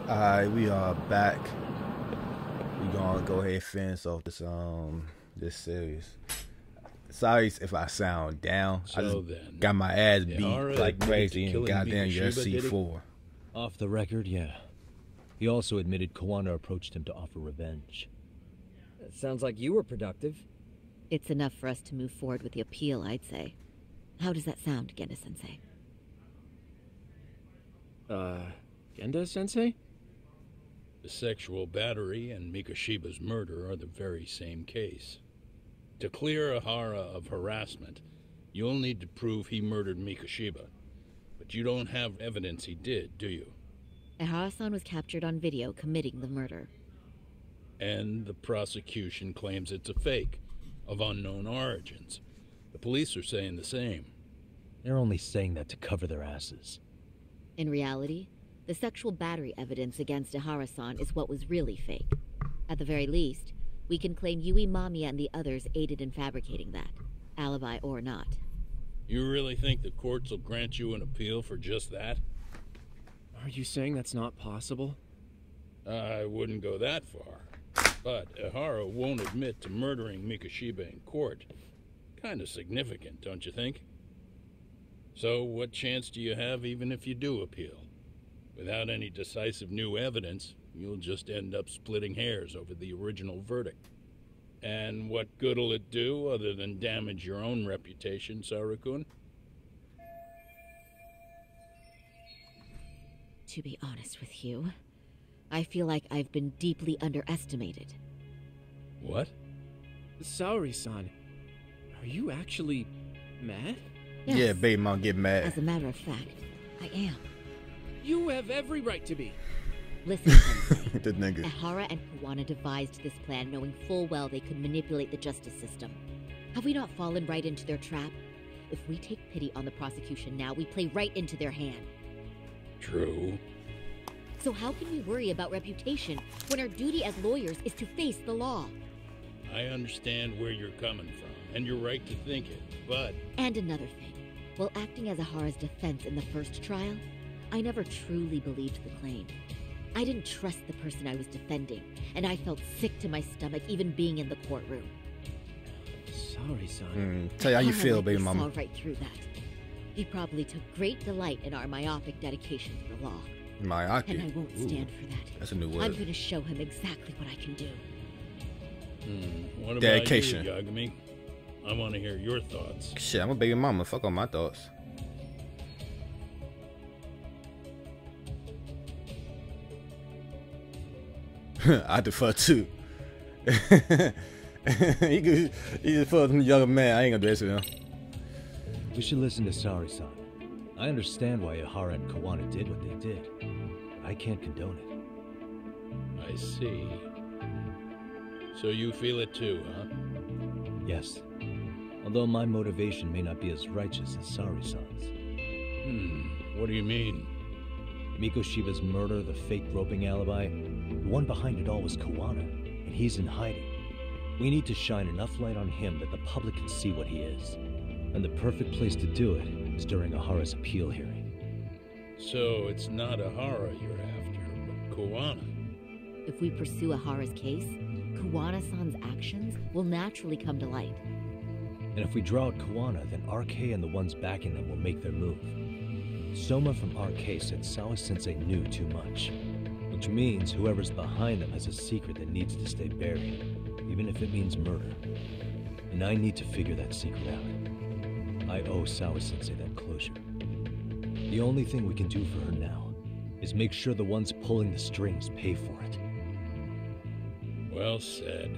Alright, we are back. We gonna go ahead and finish off this series. Sorry if I sound down. I just got my ass beat like crazy in goddamn UFC 4. Off the record, yeah. He also admitted Kawana approached him to offer revenge. That sounds like you were productive. It's enough for us to move forward with the appeal, I'd say. How does that sound, Genda-sensei? Genda-sensei? The sexual battery and Mikoshiba's murder are the very same case. To clear Ihara of harassment, you'll need to prove he murdered Mikoshiba. But you don't have evidence he did, do you? Ihara-san was captured on video committing the murder. And the prosecution claims it's a fake, of unknown origins. The police are saying the same. They're only saying that to cover their asses. In reality, the sexual battery evidence against Ihara-san is what was really fake. At the very least, we can claim Yui Mamiya and the others aided in fabricating that, alibi or not. You really think the courts will grant you an appeal for just that? Are you saying that's not possible? I wouldn't go that far. But Ihara won't admit to murdering Mikoshiba in court. Kind of significant, don't you think? So what chance do you have even if you do appeal? Without any decisive new evidence, you'll just end up splitting hairs over the original verdict. And what good'll it do other than damage your own reputation, Saru-kun? To be honest with you, I feel like I've been deeply underestimated. What? Saori-san, are you actually mad? Yes. Yeah, baby mom get mad. As a matter of fact, I am. You have every right to be. Listen, Sensei. The nigga. Ihara and Kawana devised this plan knowing full well they could manipulate the justice system. Have we not fallen right into their trap? If we take pity on the prosecution now, we play right into their hand. True. So how can we worry about reputation when our duty as lawyers is to face the law? I understand where you're coming from, and you're right to think it, but... And another thing. While acting as Ihara's defense in the first trial, I never truly believed the claim. I didn't trust the person I was defending, and I felt sick to my stomach even being in the courtroom. Saori-san. Tell you how you feel, baby mama. mama. Saw right through that. He probably took great delight in our myopic dedication to the law. Myopic. And I won't stand for that. That's a new word. I'm going to show him exactly what I can do. What about Dedication. you, Yagami? I want to hear your thoughts. Shit, I'm a baby mama. Fuck all my thoughts. I defer too. he defer from the younger man. I ain't gonna do this with him. We should listen to Saori-san. I understand why Ihara and Kawana did what they did, but I can't condone it. I see. So you feel it too, huh? Yes. Although my motivation may not be as righteous as Saori-san's. What do you mean? Mikoshiba's murder, the fake groping alibi, the one behind it all was Kawana, and he's in hiding. We need to shine enough light on him that the public can see what he is. And the perfect place to do it is during Ihara's appeal hearing. So it's not Ihara you're after, but Kawana. If we pursue Ihara's case, Kawana-san's actions will naturally come to light. And if we draw out Kawana, then RK and the ones backing them will make their move. Soma from RK said Sawa-sensei knew too much, which means whoever's behind them has a secret that needs to stay buried, even if it means murder. And I need to figure that secret out. I owe Sawa-sensei that closure. The only thing we can do for her now is make sure the ones pulling the strings pay for it. Well said.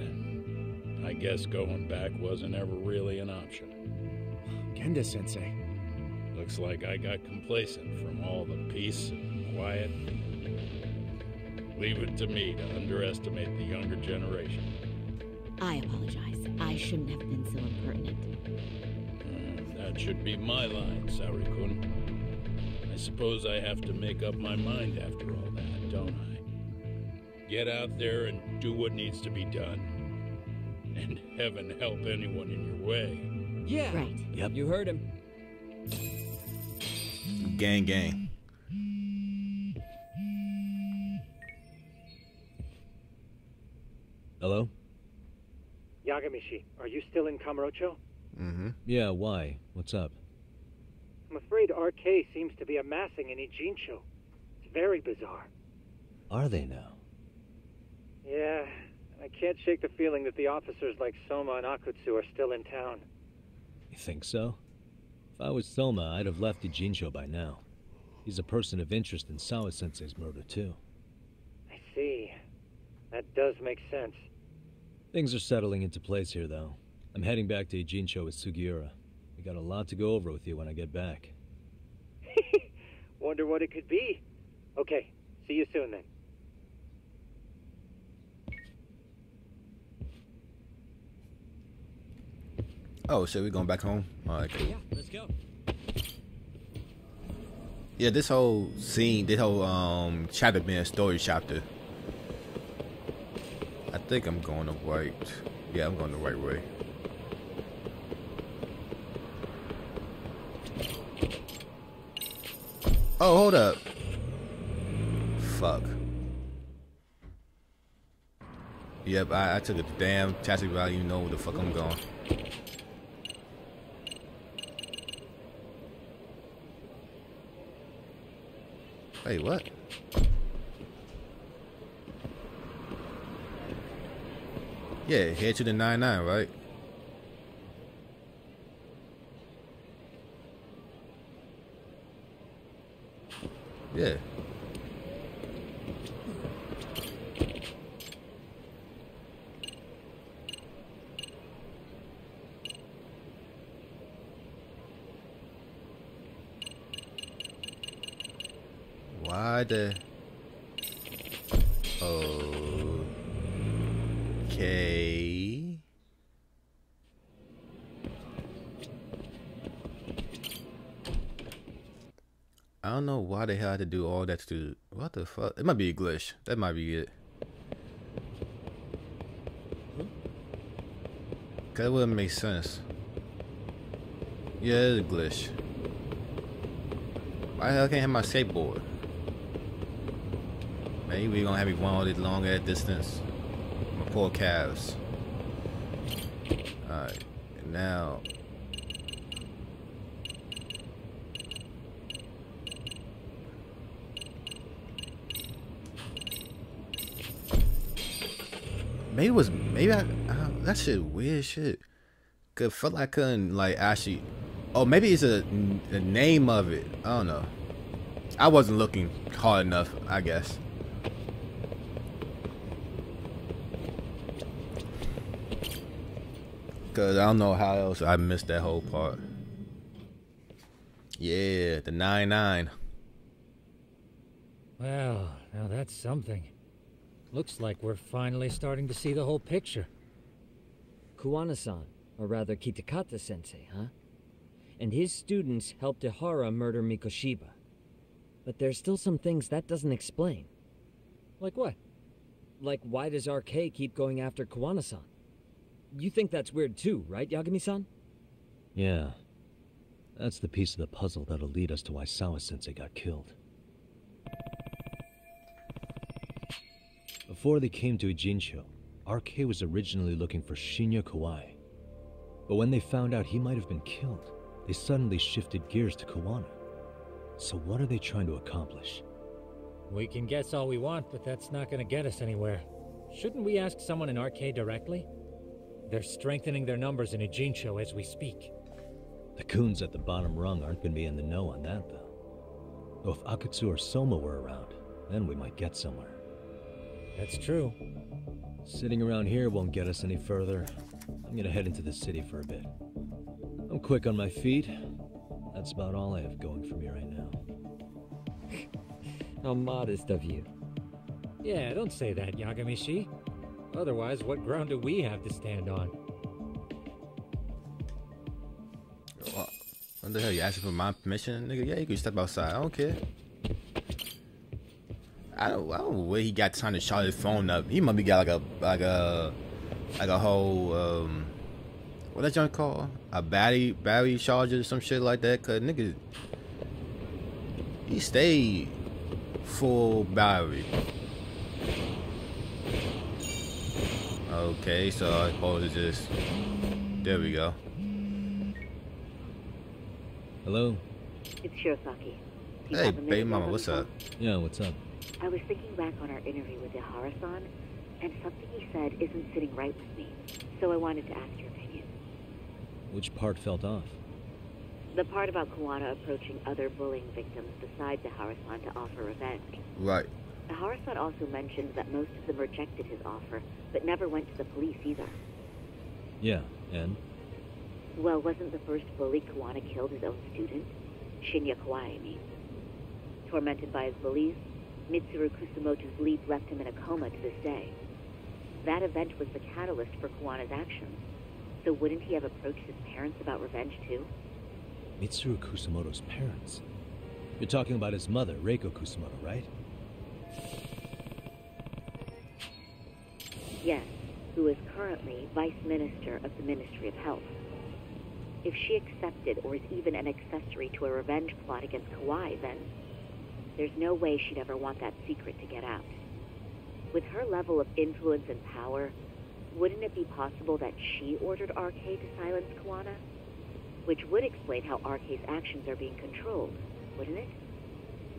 I guess going back wasn't ever really an option. Genda-sensei. Looks like I got complacent from all the peace and quiet. Leave it to me to underestimate the younger generation. I apologize. I shouldn't have been so impertinent. That should be my line, Saori-kun. I suppose I have to make up my mind after all that, don't I? Get out there and do what needs to be done. And heaven help anyone in your way. Yeah. Right. Yep. You heard him. Gang, gang. Hello? Yagamishi, are you still in Kamurocho? Mm-hmm. Yeah, why? What's up? I'm afraid RK seems to be amassing in Ijincho. It's very bizarre. Are they now? Yeah, I can't shake the feeling that the officers like Soma and Akutsu are still in town. You think so? If I was Soma, I'd have left Ijincho by now. He's a person of interest in Sawa-sensei's murder, too. I see. That does make sense. Things are settling into place here, though. I'm heading back to Ijincho with Sugiura. We got a lot to go over with you when I get back. Wonder what it could be. Okay, see you soon then. Oh, so we going back home? Alright, cool. Yeah, let's go. Yeah, this whole scene, this whole chapter being a story chapter. I think I'm going the right. Yeah, I'm going the right way. Oh, hold up. Fuck. Yep, I took a damn taxi ride. You know where the fuck I'm going. Hey, what? Yeah, head to the 99, right? Yeah. Why the... Okay. I don't know why they had to do all that to... What the fuck? It might be a glitch. That might be it. Cause it wouldn't make sense. Yeah, it's a glitch. Why the hell can't I have my skateboard? Maybe we gonna have me run all this long at distance. My poor calves. Alright, and now... Maybe that shit weird shit. Cause felt like I couldn't like actually. Oh, maybe it's a name of it. I don't know. I wasn't looking hard enough, I guess. Cause I don't know how else I missed that whole part. Yeah, the 99. Well, now that's something. Looks like we're finally starting to see the whole picture. Kuwana-san, or rather Kitakata-sensei, huh? And his students helped Ihara murder Mikoshiba. But there's still some things that doesn't explain. Like what? Like why does RK keep going after Kuwana-san? You think that's weird too, right, Yagami-san? Yeah. That's the piece of the puzzle that'll lead us to why Sawa-sensei got killed. Before they came to Ijincho, RK was originally looking for Shinya Kawai. But when they found out he might have been killed, they suddenly shifted gears to Kuwana. So what are they trying to accomplish? We can guess all we want, but that's not going to get us anywhere. Shouldn't we ask someone in RK directly? They're strengthening their numbers in Ijincho as we speak. The goons at the bottom rung aren't going to be in the know on that, though. Though if Akutsu or Soma were around, then we might get somewhere. That's true. Sitting around here won't get us any further. I'm gonna head into the city for a bit. I'm quick on my feet. That's about all I have going for me right now. How modest of you. Yeah, don't say that, Yagamishi. Otherwise, what ground do we have to stand on? What the hell? You asking for my permission, nigga? Yeah, you can step outside. I don't care. I don't know where he got time to charge his phone up. He must be got like a whole what that junk called? A battery charger or some shit like that. Cause nigga, he stayed full battery. Okay, so I suppose it's just... There we go. Hello? It's Shirosaki. Hey, baby mama, what's up? Yeah, what's up? I was thinking back on our interview with Ihara-san, and something he said isn't sitting right with me. So I wanted to ask your opinion. Which part felt off? The part about Kuwana approaching other bullying victims besides Ihara-san to offer revenge. Right. Ihara-san also mentioned that most of them rejected his offer, but never went to the police either. Yeah, and? Well, wasn't the first bully Kuwana killed his own student? Shinya Kawai, I mean. Tormented by his bullies, Mitsuru Kusumoto's leap left him in a coma to this day. That event was the catalyst for Kuwana's actions. So wouldn't he have approached his parents about revenge too? Mitsuru Kusumoto's parents? You're talking about his mother, Reiko Kusumoto, right? Yes, who is currently Vice Minister of the Ministry of Health. If she accepted or is even an accessory to a revenge plot against Kawai, then there's no way she'd ever want that secret to get out. With her level of influence and power, wouldn't it be possible that she ordered RK to silence Kuwana? Which would explain how RK's actions are being controlled, wouldn't it?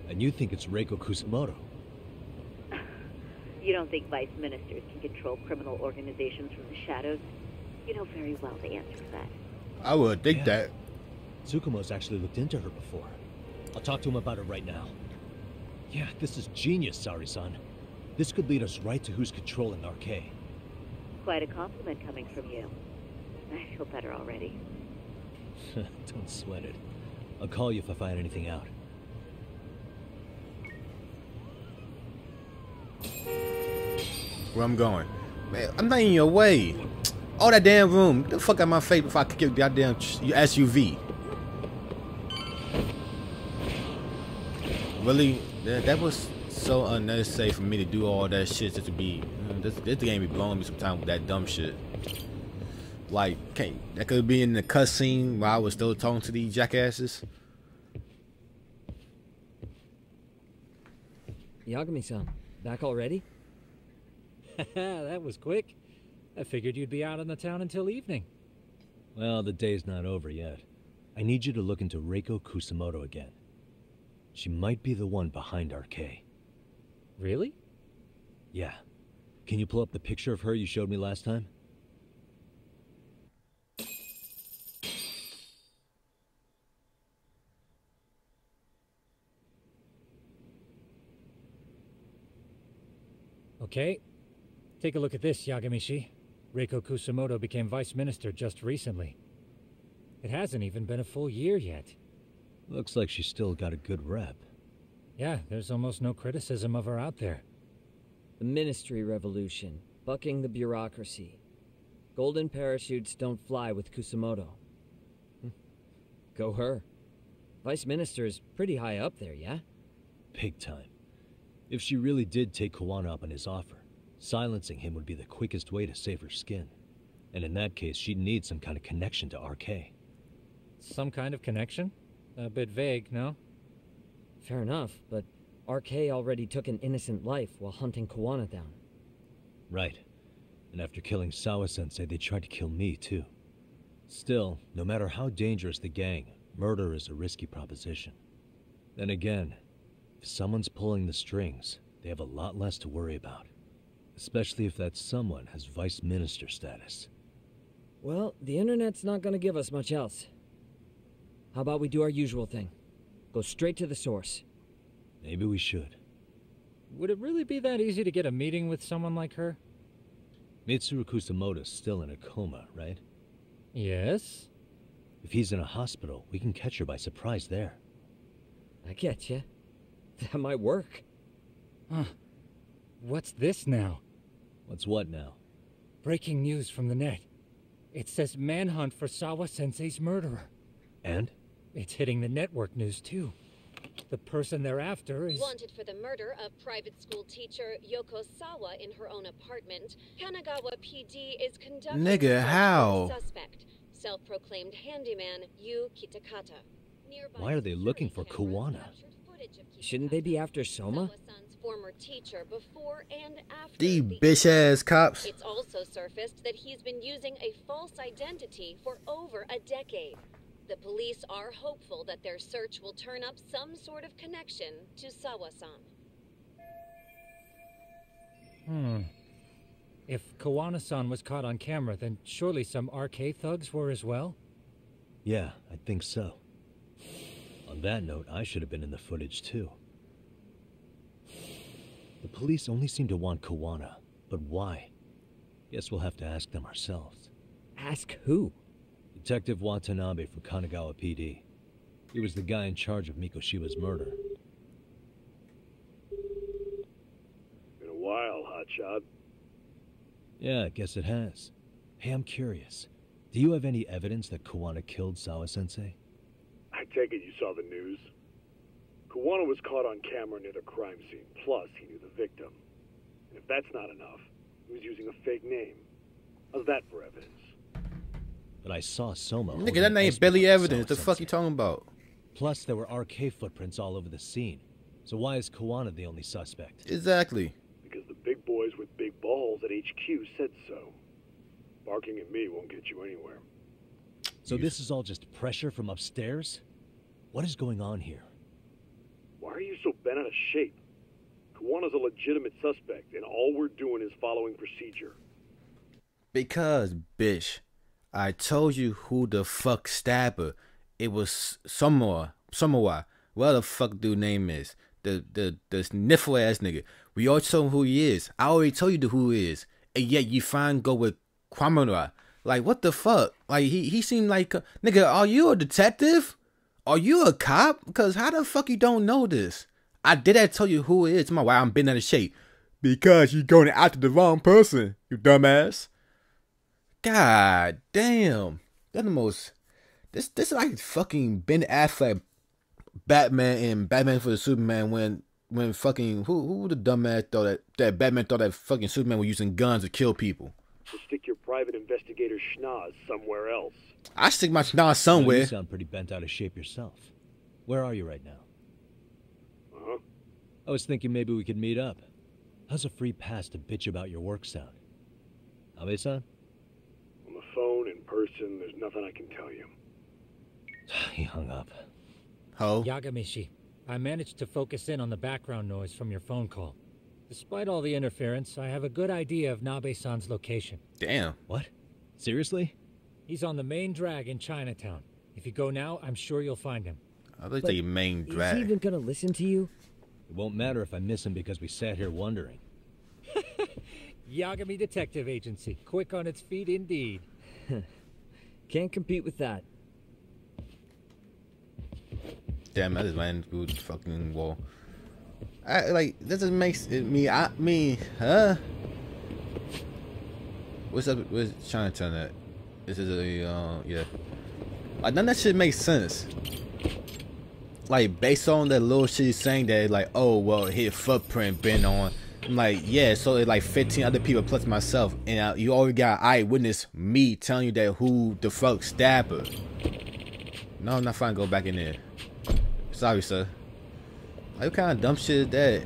And you think it's Reiko Kusumoto? You don't think vice ministers can control criminal organizations from the shadows? You know very well the answer to that. I would think that. Tsukumo's actually looked into her before. I'll talk to him about it right now. Yeah, this is genius, Sari-san. This could lead us right to who's controlling RK. Quite a compliment coming from you. I feel better already. Don't sweat it. I'll call you if I find anything out. Where I'm going? Man, I'm not in your way. All that damn room. Get the fuck out of my face before I kick your goddamn SUV. Really? That was so unnecessary for me to do all that shit just to be... This game be blowing me sometimes with that dumb shit. Like, that could be in the cutscene while I was still talking to these jackasses. Yagami-san, back already? That was quick. I figured you'd be out in the town until evening. Well, the day's not over yet. I need you to look into Reiko Kusumoto again. She might be the one behind RK. Really? Yeah. Can you pull up the picture of her you showed me last time? Okay. Take a look at this, Yagamishi. Reiko Kusumoto became vice minister just recently. It hasn't even been a full year yet. Looks like she's still got a good rep. Yeah, there's almost no criticism of her out there. The Ministry Revolution, bucking the bureaucracy. Golden parachutes don't fly with Kusumoto. Go her. Vice Minister is pretty high up there, yeah? Big time. If she really did take Kuwana up on his offer, silencing him would be the quickest way to save her skin. And in that case, she'd need some kind of connection to RK. Some kind of connection? A bit vague, no? Fair enough, but RK already took an innocent life while hunting Kuwana down. Right. And after killing Sawa-sensei, they tried to kill me, too. Still, no matter how dangerous the gang, murder is a risky proposition. Then again, if someone's pulling the strings, they have a lot less to worry about. Especially if that someone has vice minister status. Well, the internet's not gonna give us much else. How about we do our usual thing? Go straight to the source. Maybe we should. Would it really be that easy to get a meeting with someone like her? Mitsuru Kusumoto's still in a coma, right? Yes. If he's in a hospital, we can catch her by surprise there. I get you. That might work. Huh. What's this now? What's what now? Breaking news from the net. It says manhunt for Sawa-sensei's murderer. And? It's hitting the network news, too. The person they're after is... Wanted for the murder of private school teacher Yoko Sawa in her own apartment, Kanagawa PD is conducting... Nigga, how? ...suspect, self-proclaimed handyman Yu Kitakata. Why are they looking for Kuwana? Shouldn't they be after Soma? former teacher before and after These the bitch-ass cops. It's also surfaced that he's been using a false identity for over a decade. The police are hopeful that their search will turn up some sort of connection to Sawa-san. If Kawana-san was caught on camera, then surely some RK thugs were as well? Yeah, I think so. On that note, I should have been in the footage too. The police only seem to want Kawana, but why? Guess we'll have to ask them ourselves. Ask who? Detective Watanabe from Kanagawa PD. He was the guy in charge of Mikoshiba's murder. Been a while, hotshot. Yeah, I guess it has. Hey, I'm curious. Do you have any evidence that Kawana killed Sawa-sensei? I take it you saw the news. Kawana was caught on camera near the crime scene, plus he knew the victim. And if that's not enough, he was using a fake name. How's that for evidence? But I saw Soma. Nigga, that ain't barely evidence. The fuck you talking about? Plus, there were RK footprints all over the scene. So why is Kawana the only suspect? Exactly. Because the big boys with big balls at HQ said so. Barking at me won't get you anywhere. So this is all just pressure from upstairs? What is going on here? Why are you so bent out of shape? Kawana's a legitimate suspect, and all we're doing is following procedure. Because, bitch, I told you who the fuck stabbed her. It was Samoa. What the fuck dude name is? The sniffle ass nigga. We all told him who he is. I already told you who he is. And yet you find go with Kwamura. Like, what the fuck? Like, he seemed like nigga, are you a detective? Are you a cop? Because how the fuck you don't know this? I tell you who it is. My why I'm bent out of shape. Because you going after the wrong person, you dumbass. God damn. That's the most. This is like fucking Ben Affleck, Batman and Batman for the Superman when fucking who the dumbass thought that Batman thought that fucking Superman was using guns to kill people. So stick your private investigator schnoz somewhere else. I stick my schnoz somewhere. You sound pretty bent out of shape yourself. Where are you right now? Uh-huh. I was thinking maybe we could meet up. How's a free pass to bitch about your work sound? Abe-san? On the phone, in person, there's nothing I can tell you. He hung up. Ho. Yagamishi, I managed to focus in on the background noise from your phone call. Despite all the interference, I have a good idea of Nabe-san's location. Damn. What? Seriously? He's on the main drag in Chinatown. If you go now, I'm sure you'll find him. I think the main drag. Is he even gonna listen to you? It won't matter if I miss him because we sat here wondering. Yagami Detective Agency. Quick on its feet indeed. Can't compete with that. Damn, I just ran through the fucking wall. That doesn't make me, huh? What's up? Where's Chinatown at? This is a, yeah. Like, none of that shit makes sense. Like, based on that little shit saying that, like, oh, well, his footprint been on. I'm like, yeah, so it's like 15 other people plus myself. And you already got eyewitness me telling you that who the fuck stabbed her. No, I'm not fine. Go back in there. Sorry, sir. Like, what kind of dumb shit is that?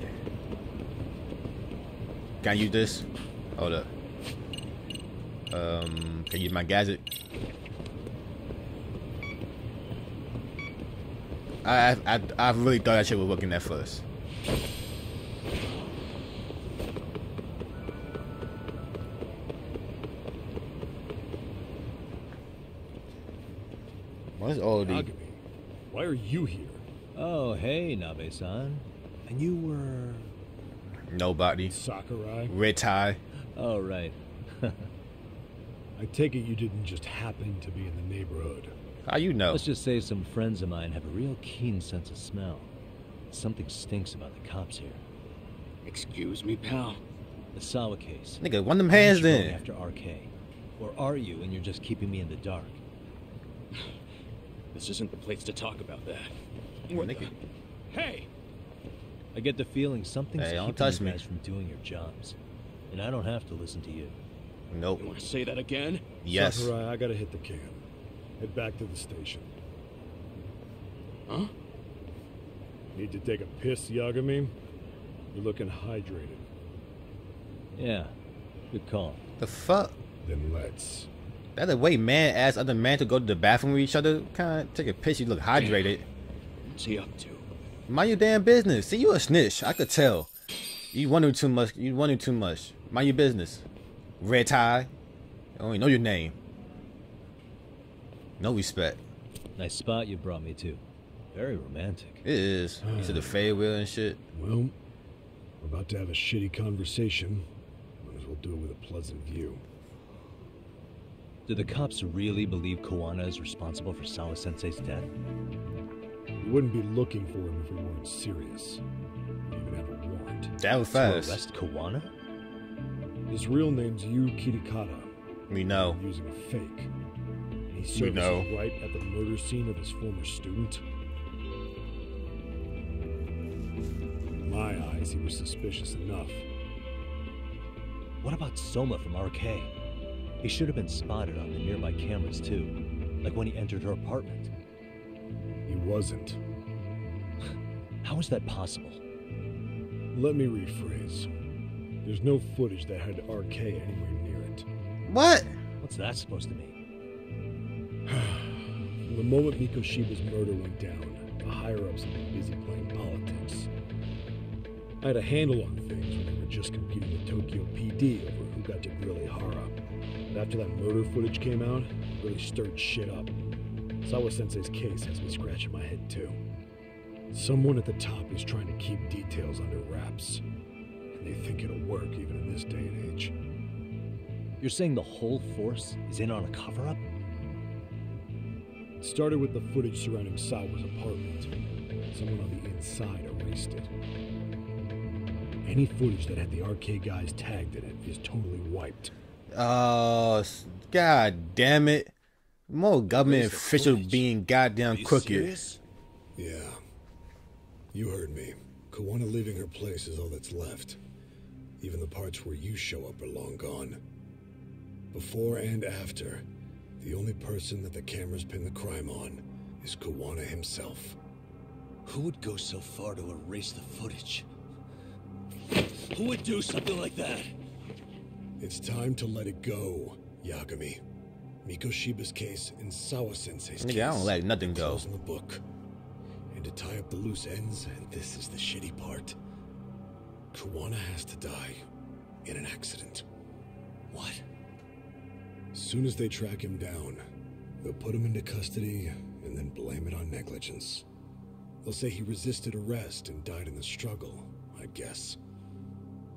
Can I use this? Hold up. Can I use my gadget? I really thought that shit was working at first. What is all the? Why are you here? Oh, hey, Nabe-san. And you were... Nobody. Sakurai? Red tie. Oh, right. I take it you didn't just happen to be in the neighborhood. How you know? Let's just say some friends of mine have a real keen sense of smell. Something stinks about the cops here. Excuse me, pal. The Sawa case. Nigga, one of them hands Going then. after RK. Or are you, and you're just keeping me in the dark? This isn't the place to talk about that. Nigga. Hey! I get the feeling something's Hey, don't keeping touch you me. guys from doing your jobs. And I don't have to listen to you. Nope. You want to say that again? Yes. Sakurai, I gotta hit the can. Head back to the station. Huh? Need to take a piss, Yagami? You're looking hydrated. Yeah, good call. The fuck? Then let's. That the way man asks other man to go to the bathroom with each other? Kind of take a piss, you look hydrated. What's he up to? Mind your damn business. See, you a snitch. I could tell. You wondering too much. You wondering too much. Mind your business. Red tie. I don't even know your name. No respect. Nice spot you brought me to. Very romantic. It is. You said the fade wheel and shit. Well, we're about to have a shitty conversation. Might as well do it with a pleasant view. Do the cops really believe Koana is responsible for Sawa-sensei's death? We wouldn't be looking for him if we weren't serious. We even have a warrant. That was fast. To arrest Koana? His real name's Yu Kirikata. We know. Using a fake. And he served right at the murder scene of his former student. In my eyes, he was suspicious enough. What about Soma from RK? He should have been spotted on the nearby cameras too, like when he entered her apartment. He wasn't. How is that possible? Let me rephrase. There's no footage that had RK anywhere near it. What? What's that supposed to mean? From the moment Mikoshiba's murder went down, the higher-ups have been busy playing politics. I had a handle on things when they were just competing with Tokyo PD over who got to grill Ihara. But after that murder footage came out, it really stirred shit up. Sawa-sensei's case has me scratching my head too. Someone at the top is trying to keep details under wraps. And they think it'll work even in this day and age. You're saying the whole force is in on a cover-up? It started with the footage surrounding Sawa's apartment. Someone on the inside erased it. Any footage that had the RK guys tagged in it is totally wiped. God damn it. More government official being goddamn crooked. Serious? Yeah. You heard me. Koana leaving her place is all that's left. Even the parts where you show up are long gone. Before and after, the only person that the cameras pin the crime on is Koana himself. Who would go so far to erase the footage? Who would do something like that? It's time to let it go, Yagami. Mikoshiba's case and Sawa-sensei's case. Nigga, I don't let nothing go. In the book. And to tie up the loose ends, and this is the shitty part, Koana has to die in an accident. What? As soon as they track him down, they'll put him into custody and then blame it on negligence. They'll say he resisted arrest and died in the struggle, I guess.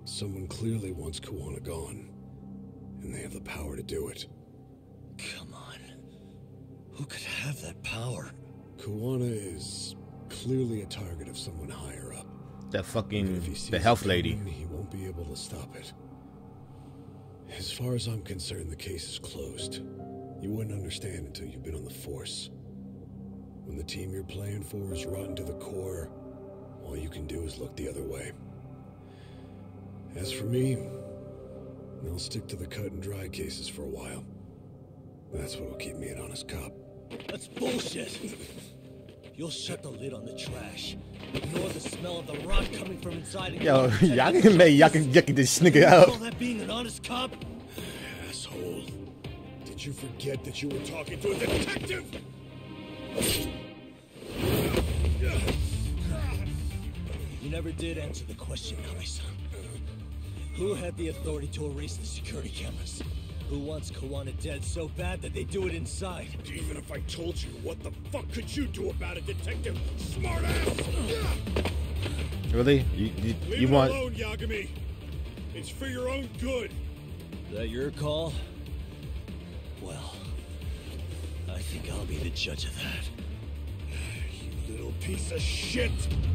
Someone clearly wants Koana gone, and they have the power to do it. Come on. Who could have that power? Koana is clearly a target of someone higher up. That fucking, the health lady. He won't be able to stop it. As far as I'm concerned, the case is closed. You wouldn't understand until you've been on the force. When the team you're playing for is rotten to the core, all you can do is look the other way. As for me, I'll stick to the cut and dry cases for a while. That's what'll keep me an honest cop. That's bullshit! You'll shut the lid on the trash. Ignore the smell of the rot coming from inside. Yo, y'all can make yucking this nigga out. Call that being an honest cop? Asshole. Did you forget that you were talking to a detective? You never did answer the question, Kami-san. Who had the authority to erase the security cameras? Who wants Koana dead so bad that they do it inside? Even if I told you, what the fuck could you do about it, detective? Smartass! Really? You want? Leave it alone, Yagami. It's for your own good. Is that your call? Well, I think I'll be the judge of that. You little piece of shit!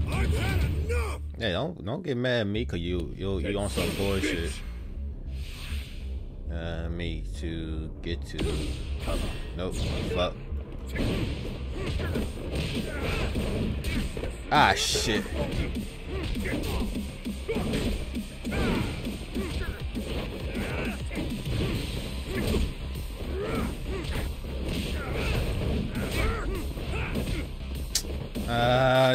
I've had enough! Hey, don't get mad at me, cause you on some bullshit. Me to get to. Nope. Fuck. Ah, shit.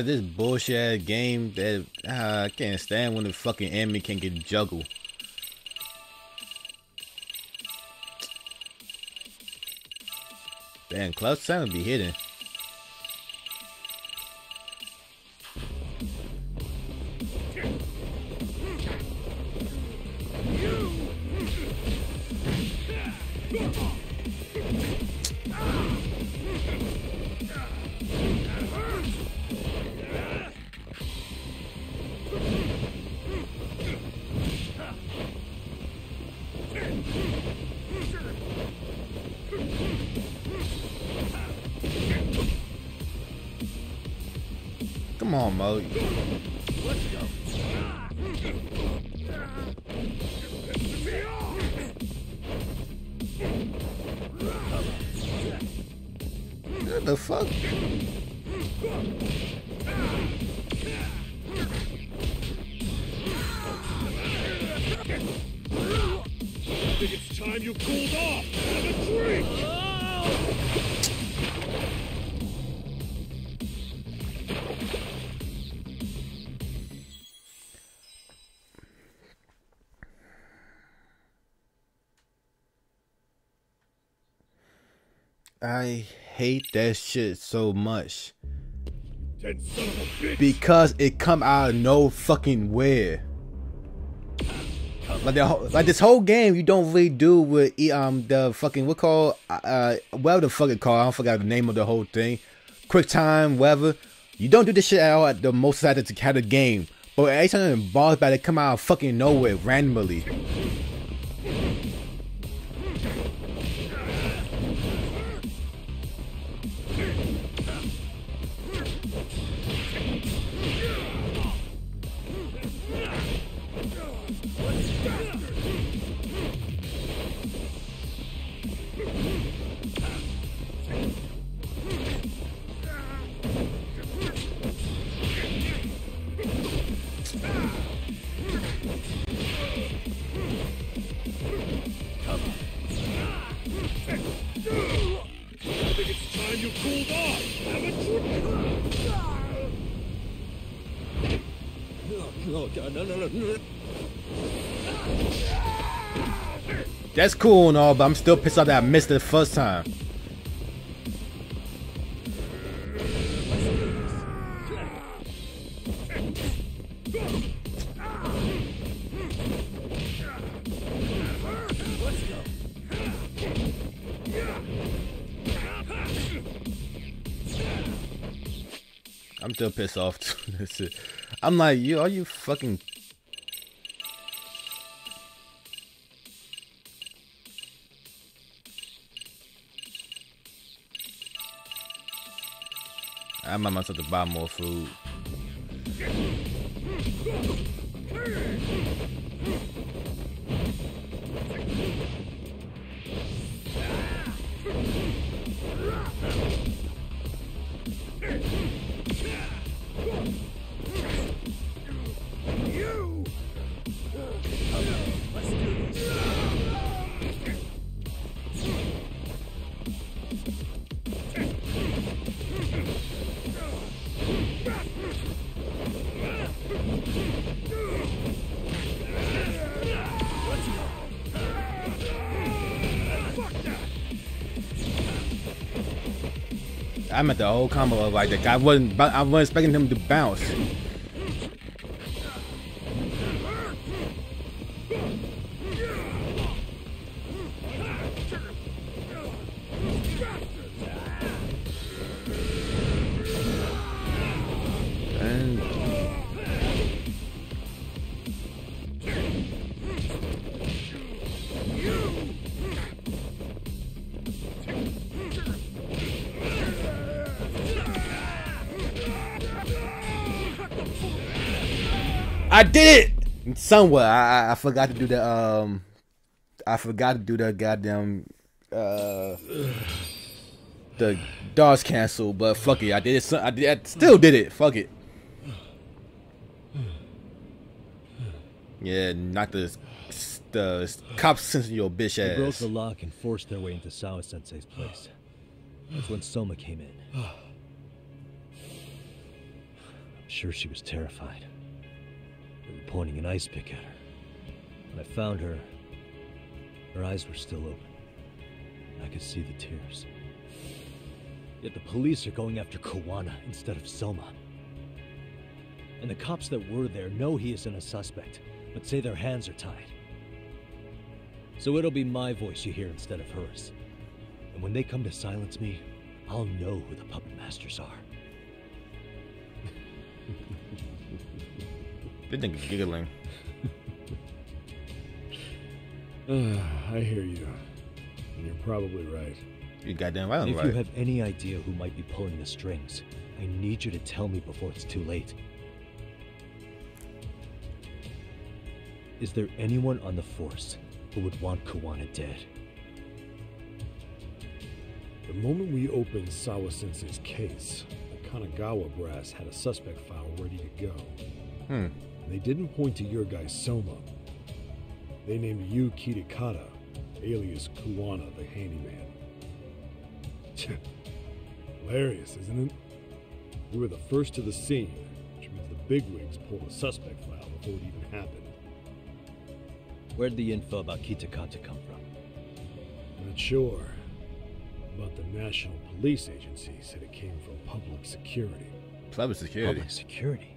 this bullshit ass game that I can't stand when the fucking enemy can get juggled. Damn, Club 7 be hitting. Come on, Mo. Let's go. What the fuck? I think it's time you cooled off. Have a drink. I hate that shit so much because it come out of no fucking where. Like this whole game, you don't really do with the fucking whatever the fuck it called. I forgot the name of the whole thing. Quick time, whatever. You don't do this shit at all at the most side to kind of game. But every time the boss battle come out of fucking nowhere randomly. Oh God, no. That's cool and all, but I'm still pissed off that I missed it the first time. I'm still pissed off. I'm like, are you fucking... I might myself to buy more food. I meant the whole combo of like the guy wasn't expecting him to bounce. I did it somewhere. I forgot to do the goddamn the DOS cancel, but fuck it, I did it. I still did it. Fuck it. Yeah, knock the cops censor your bitch ass. They broke the lock and forced their way into Sawa Sensei's place. That's when Soma came in. sure she was terrified. They were pointing an ice pick at her. When I found her, her eyes were still open. I could see the tears. Yet the police are going after Kawana instead of Soma. And the cops that were there know he isn't a suspect, but say their hands are tied. So it'll be my voice you hear instead of hers. And when they come to silence me, I'll know who the puppet masters are. This nigga giggling. I hear you. And you're probably right. You goddamn right. If you have any idea who might be pulling the strings, I need you to tell me before it's too late. Is there anyone on the force who would want Kawana dead? The moment we opened Sawa-sensei's case, the Kanagawa brass had a suspect file ready to go. They didn't point to your guy Soma. They named you Kitakata, alias Kawana the handyman. Hilarious, isn't it? We were the first to the scene, which means the bigwigs pulled a suspect file before it even happened. Where'd the info about Kitakata come from? Not sure. But the National Police Agency said it came from public security. Public security? Public security?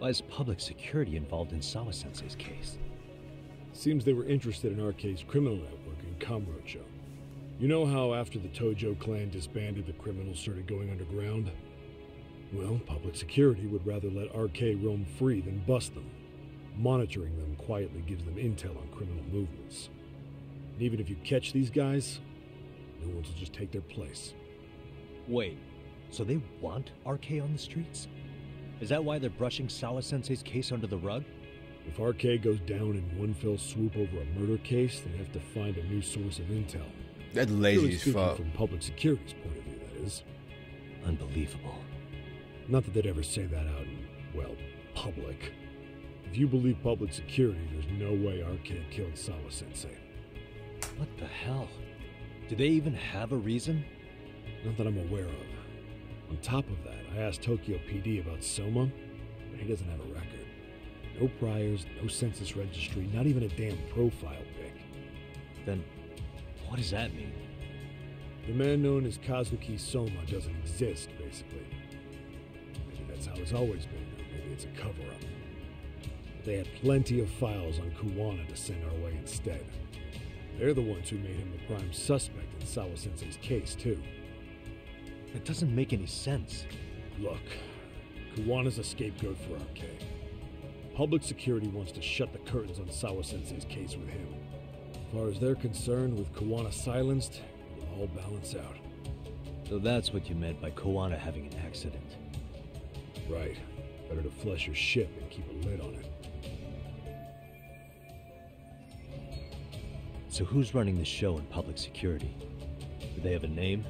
Why is public security involved in Sawa-sensei's case? Seems they were interested in RK's criminal network in Kamurocho. You know how after the Tojo clan disbanded, the criminals started going underground? Well, public security would rather let RK roam free than bust them. Monitoring them quietly gives them intel on criminal movements. And even if you catch these guys, new ones will just take their place. Wait, so they want RK on the streets? Is that why they're brushing Sawa-sensei's case under the rug? If RK goes down in one fell swoop over a murder case, they have to find a new source of intel. That's lazy as fuck. From public security's point of view, that is. Unbelievable. Not that they'd ever say that out in, well, public. If you believe public security, there's no way RK killed Sawa-sensei. What the hell? Do they even have a reason? Not that I'm aware of. On top of that, I asked Tokyo PD about Soma, but he doesn't have a record. No priors, no census registry, not even a damn profile pic. Then, what does that mean? The man known as Kazuki Soma doesn't exist, basically. Maybe that's how it's always been, or maybe it's a cover-up. But they had plenty of files on Kawana to send our way instead. They're the ones who made him the prime suspect in Sawa-sensei's case, too. That doesn't make any sense. Look, Kawana's a scapegoat for RK. Public security wants to shut the curtains on Sawa-sensei's case with him. As far as they're concerned, with Kawana silenced, it'll all balance out. So that's what you meant by Kawana having an accident. Right. Better to flush your ship and keep a lid on it. So who's running the show in public security? Do they have a name?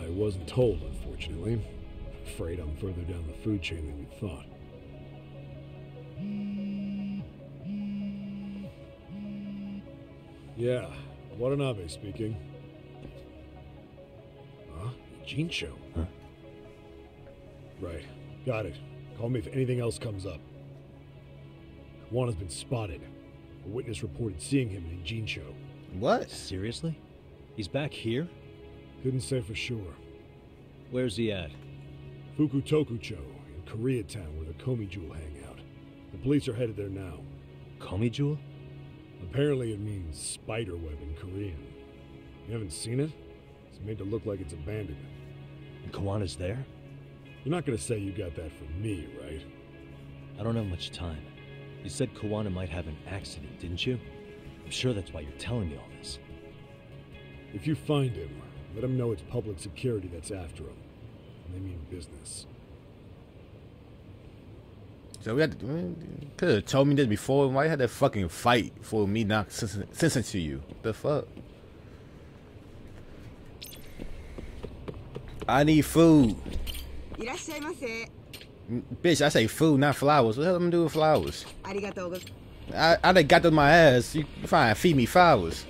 I wasn't told, unfortunately. Afraid I'm further down the food chain than we thought. Yeah, Watanabe speaking. Huh? Jincho? Huh? Right. Got it. Call me if anything else comes up. Kawana's been spotted. A witness reported seeing him in Jincho. What? Seriously? He's back here? Couldn't say for sure. Where's he at? Fukutokucho, in Koreatown, where the Komi Jewel hang out. The police are headed there now. Komi Jewel? Apparently it means spider web in Korean. You haven't seen it? It's made to look like it's abandoned. And Kawana's there? You're not gonna say you got that from me, right? I don't have much time. You said Kawana might have an accident, didn't you? I'm sure that's why you're telling me all this. If you find him, let him know it's public security that's after him. And they mean business. So we had to, could have told me this before. Why you had to fucking fight for me not listening to you? What the fuck? I need food. Bitch, I say food, not flowers. What the hell am I gonna do with flowers? I done got them my ass. You fine, feed me flowers.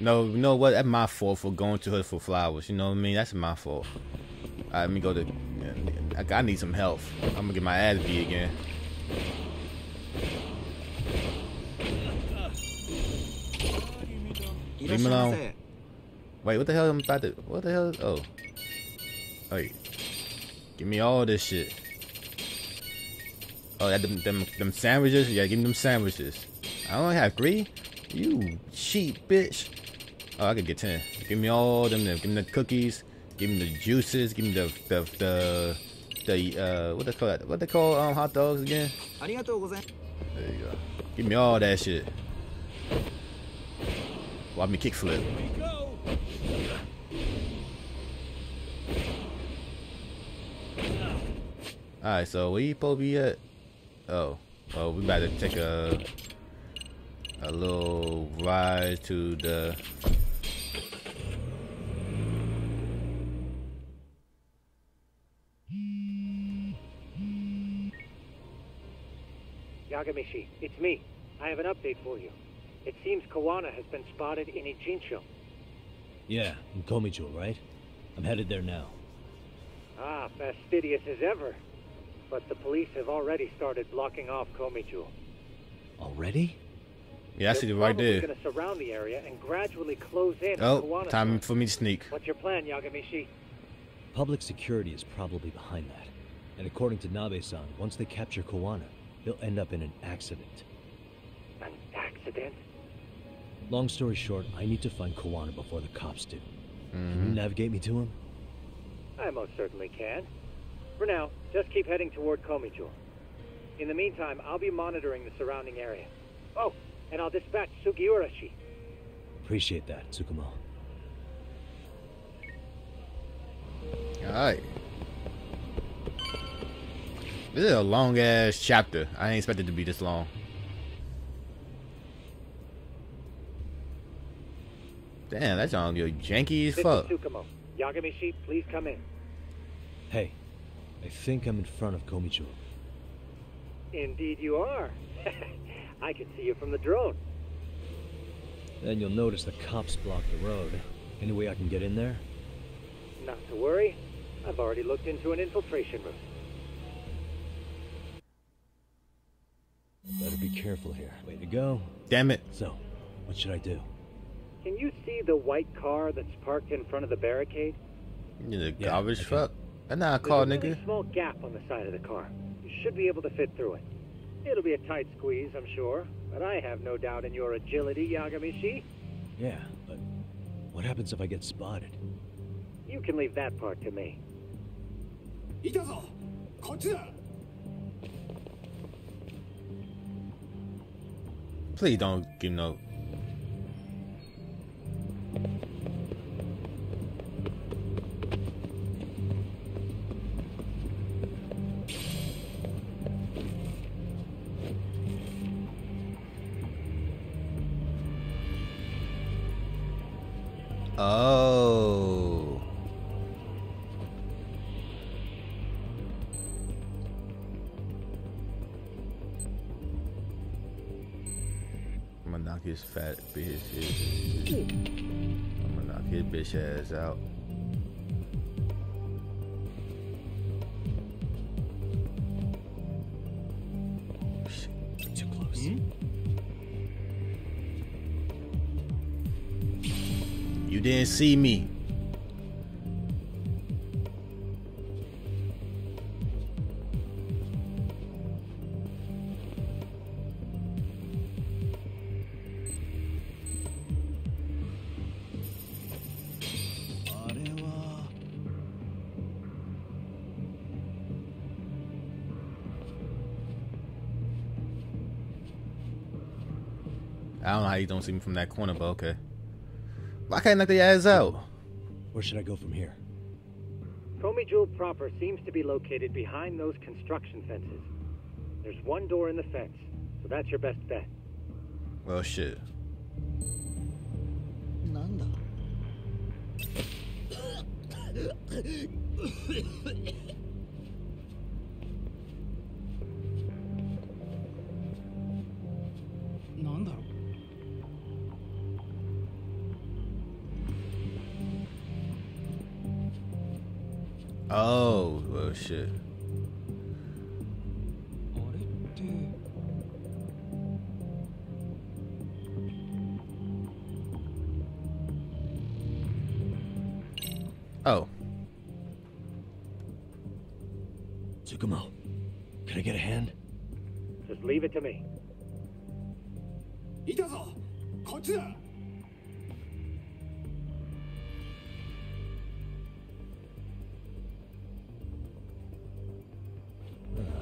No, you know what? That's my fault for going to her for flowers. You know what I mean? That's my fault. Alright, let me go to... I need some help. I'm gonna get my ass beat again. Leave me alone. Wait, what the hell am I about to... What the hell? Oh. Wait. Give me all this shit. Oh, them sandwiches? Yeah, give me them sandwiches. I only have 3? You cheap bitch. Oh, I could get 10. Give me all them. Give me the cookies. Give me the juices. Give me the what they call hot dogs again? There you go. Give me all that shit. Watch me kickflip. Alright, so where you supposed to be at? Oh, well, we about to take a little ride to the... Yagamishi, it's me. I have an update for you. It seems Kawana has been spotted in Ijincho. Yeah, in Komicho, right? I'm headed there now. Ah, fastidious as ever. But the police have already started blocking off Komicho. Already? Yeah, I see it right there. They're going to surround the area and gradually close in. Oh, time for me to sneak. What's your plan, Yagamishi? Public security is probably behind that. And according to Nabe-san, once they capture Kawana, they'll end up in an accident. An accident? Long story short, I need to find Kawana before the cops do. Can you navigate me to him? I most certainly can. For now, just keep heading toward Komicho. In the meantime, I'll be monitoring the surrounding area. Oh, and I'll dispatch Sugiurashi. Appreciate that, Tsukumo. Alright. This is a long ass chapter. I ain't expected it to be this long. Damn, that's on your janky as fuck. This is Tsukumo. Yagamishi, please come in. Hey, I think I'm in front of Komicho. Indeed you are. I can see you from the drone. Then you'll notice the cops block the road. Any way I can get in there? Not to worry. I've already looked into an infiltration route. Better be careful here. Way to go. Damn it. So, what should I do? Can you see the white car that's parked in front of the barricade? You the garbage truck? That's not a car, There's a nigga. really small gap on the side of the car. You should be able to fit through it. It'll be a tight squeeze, I'm sure, but I have no doubt in your agility, Yagamishi. Yeah, but what happens if I get spotted? You can leave that part to me. Please don't give no. Oh. I'm gonna knock his fat bitch. I'm gonna knock his bitch ass out. Shit, too close. You didn't see me. I don't know how you don't see me from that corner, but okay. Why can't I knock their ass out? Where should I go from here? Komijo proper seems to be located behind those construction fences. There's one door in the fence, so that's your best bet. Well, shit. Nanda. Oh, well, shit. Oh. Tsukumo, can I get a hand? Just leave it to me.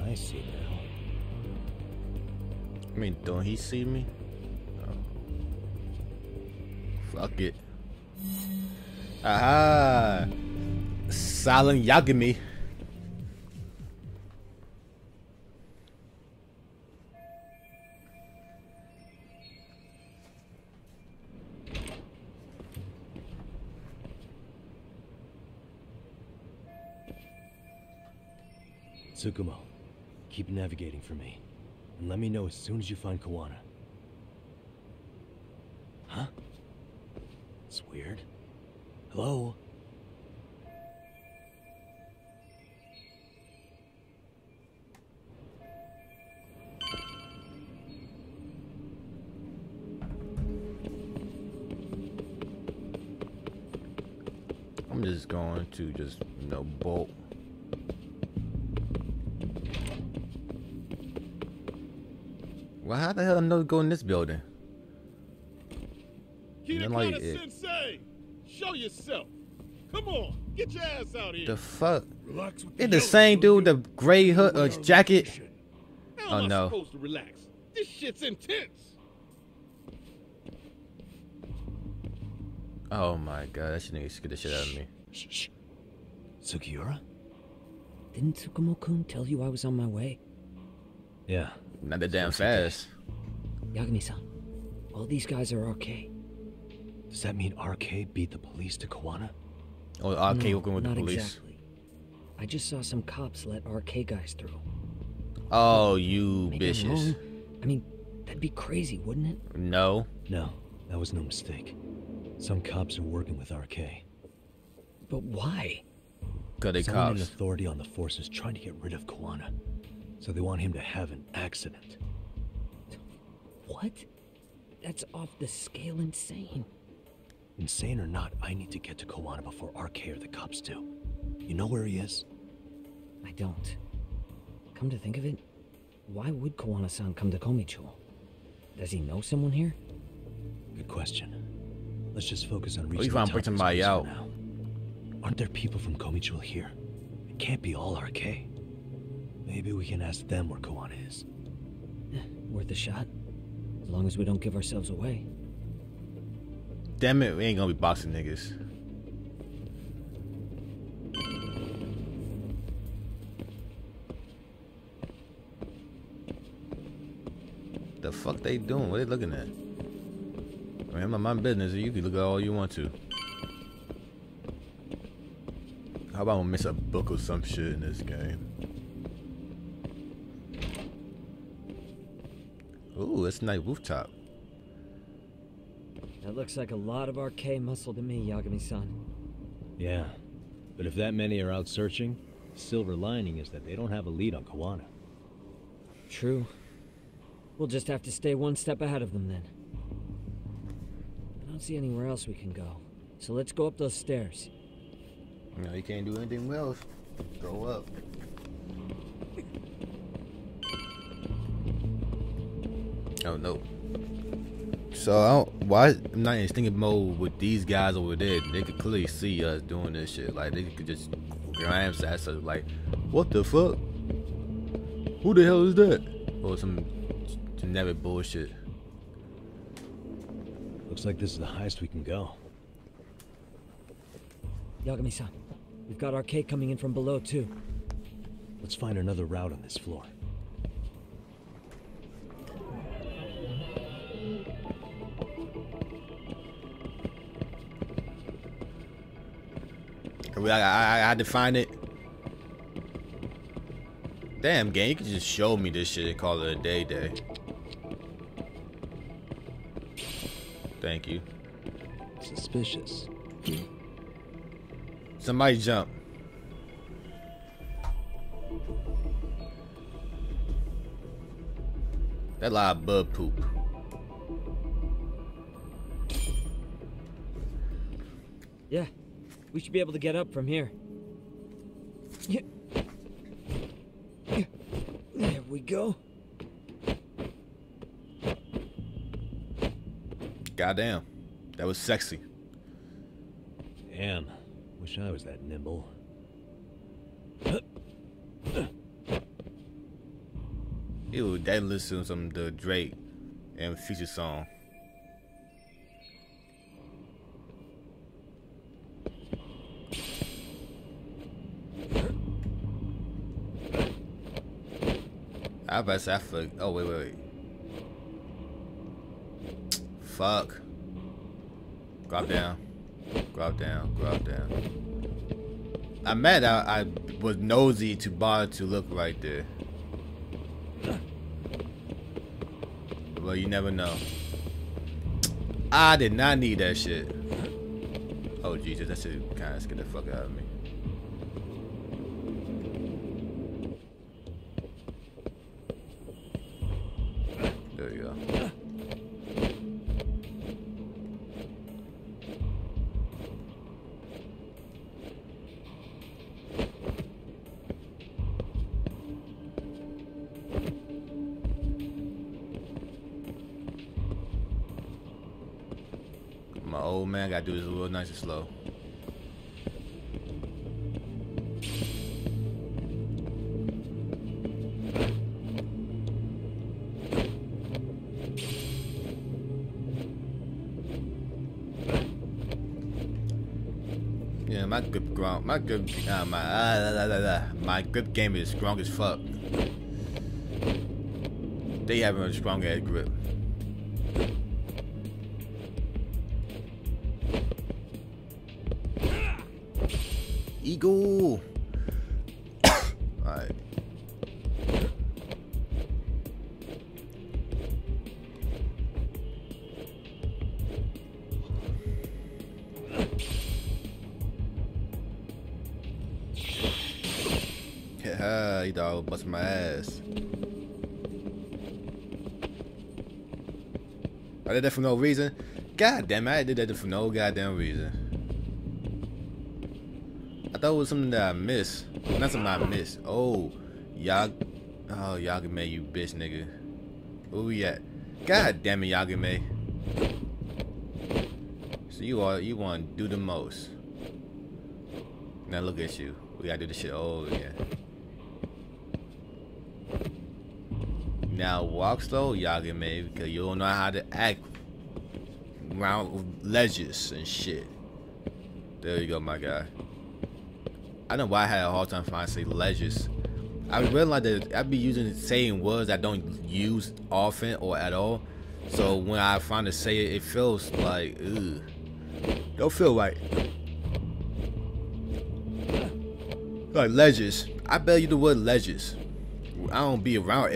I see now. I mean, don't he see me? Oh. Fuck it. Aha! Silent Yagami. Tsukumo, keep navigating for me. And let me know as soon as you find Kawana. Huh? It's weird. Hello? I'm just going to just, bolt. Well, how the hell I know to go in this building? Sensei, show yourself. Come on, get your ass out here. The fuck? It's the same dude, the gray hood jacket. How am I supposed to relax? This shit's intense. Oh my god, that shit nigga scared the shit out of me. Shh. Sugiura? Didn't Tsukumo-kun tell you I was on my way? Yeah. Not that damn fast. Yagami-san, all these guys are RK. Does that mean RK beat the police to Kawana? Oh, RK working with the police? Not exactly. I just saw some cops let RK guys through. Oh, you Maybe I'm bitches. wrong. I mean, that'd be crazy, wouldn't it? No. No, that was no mistake. Some cops are working with RK. But why? Because they Someone in cops. authority on the force is trying to get rid of Kawana. So they want him to have an accident. What? That's off the scale insane. Insane or not, I need to get to Kawana before RK or the cops do. You know where he is? I don't. Come to think of it, why would Kawana-san come to Komicho? Does he know someone here? Good question. Let's just focus on reaching What if I'm breaking somebody out? now. Aren't there people from Komicho here? It can't be all RK. Maybe we can ask them where Kawana is. Worth a shot. As long as we don't give ourselves away. Damn it, we ain't gonna be boxing niggas. The fuck they doing? What they looking at? I mean, I'm my business. You can look at all you want to. How about I miss a book or some shit in this game? Ooh, it's a nice rooftop. That looks like a lot of RK muscle to me, Yagami-san. Yeah, but if that many are out searching, the silver lining is that they don't have a lead on Kawana. True. We'll just have to stay one step ahead of them then. I don't see anywhere else we can go. So let's go up those stairs. No, you can't do anything else. Go up. Oh no. So why I'm not in thinking mode with these guys over there. They could clearly see us doing this shit. Like they could just glance at us like, what the fuck? Who the hell is that? Or some generic bullshit. Looks like this is the highest we can go. Yagami-san, we've got RK coming in from below too. Let's find another route on this floor. I had to find it. Damn, game, you could just show me this shit and call it a day. Thank you. Suspicious. Somebody jump. That lot of bug poop. Yeah, we should be able to get up from here. There we go. Goddamn, that was sexy. Damn, wish I was that nimble. Ew, they listen to some of the Drake and Future song. I bet I forgot. Oh wait. Fuck. Drop down. I'm mad I was nosy to bother to look right there. Well, you never know. I did not need that shit. Oh Jesus, that shit kind of scared the fuck out of me. There you go. My old man gotta do this a little nice and slow. Yeah, my grip game is strong as fuck. They have a strong ass grip. Eagle. Alright. Yeah, you thought I was busting my ass. I did that for no reason. God damn it, I did that for no goddamn reason. I thought it was something that I missed. Not something I missed. Oh, Yagame, you bitch nigga. Where we at? God damn it, Yagame. So you want to do the most. Now look at you. We gotta do this shit all over again. Now walk slow, Yagame, because you don't know how to act around ledges and shit. There you go, my guy. I know why I had a hard time finding say ledges. I realized that I be saying words I don't use often or at all. So when I find to say it, it feels like, ugh. Don't feel right. Like ledges. I bet you the word ledges. I don't be around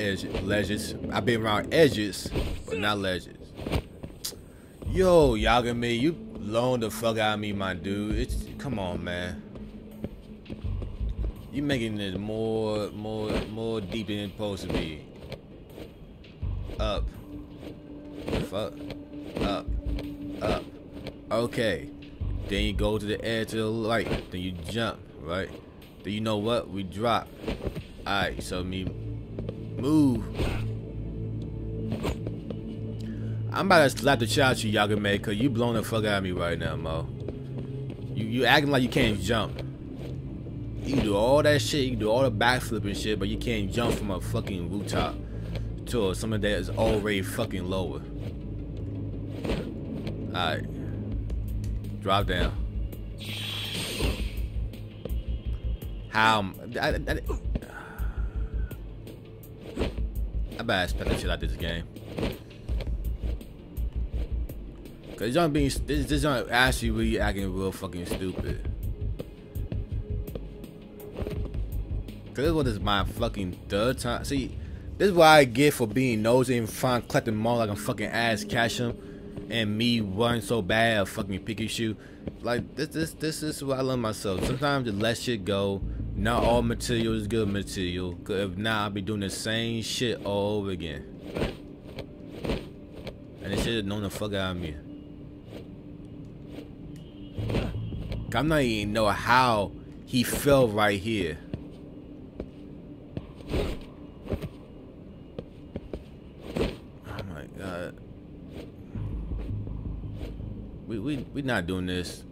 ledges. I be around edges, but not ledges. Yo, Yagami, you blown the fuck out of me, my dude. Come on, man. You making it more deep than it's supposed to be. Up. Fuck. Up. Okay. Then you go to the edge to the right. Then you jump, right? Then you know what? We drop. Alright, so me move. I'm about to slap the shit out of you, Yagame, cause you blowing the fuck out of me right now, Mo. You acting like you can't jump. You can do all that shit, you can do all the backflip and shit, but you can't jump from a fucking rooftop to something that is already fucking lower. Alright. Drop down. How? I better expect that shit out this game. Cause this joint actually really acting real fucking stupid. Cause this is my fucking third time. See, this is what I get for being nosy and find collecting more like a fucking ass Ketchum, and me running so bad at fucking Pikachu. Like this is what I love myself. Sometimes just let shit go. Not all material is good material. Cause if not, I'll be doing the same shit all over again. And they should have known the fuck out of me. I'm not even know how he fell right here. Oh my god. We not doing this.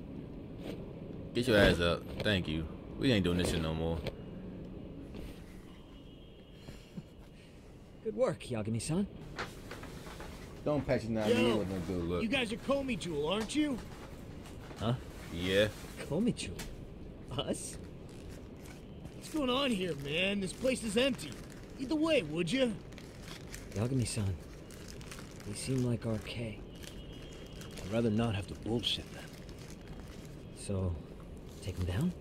Get your ass up. Thank you. We ain't doing this shit no more. Good work, Yagami-san. Don't patronize me with no good look. You guys are Comey Jewel, aren't you? Huh? Yeah. Comey Jewel? Us? What's going on here, man? This place is empty. Either way, would you? Yagami-san, they seem like RK. I'd rather not have to bullshit them. So, take them down?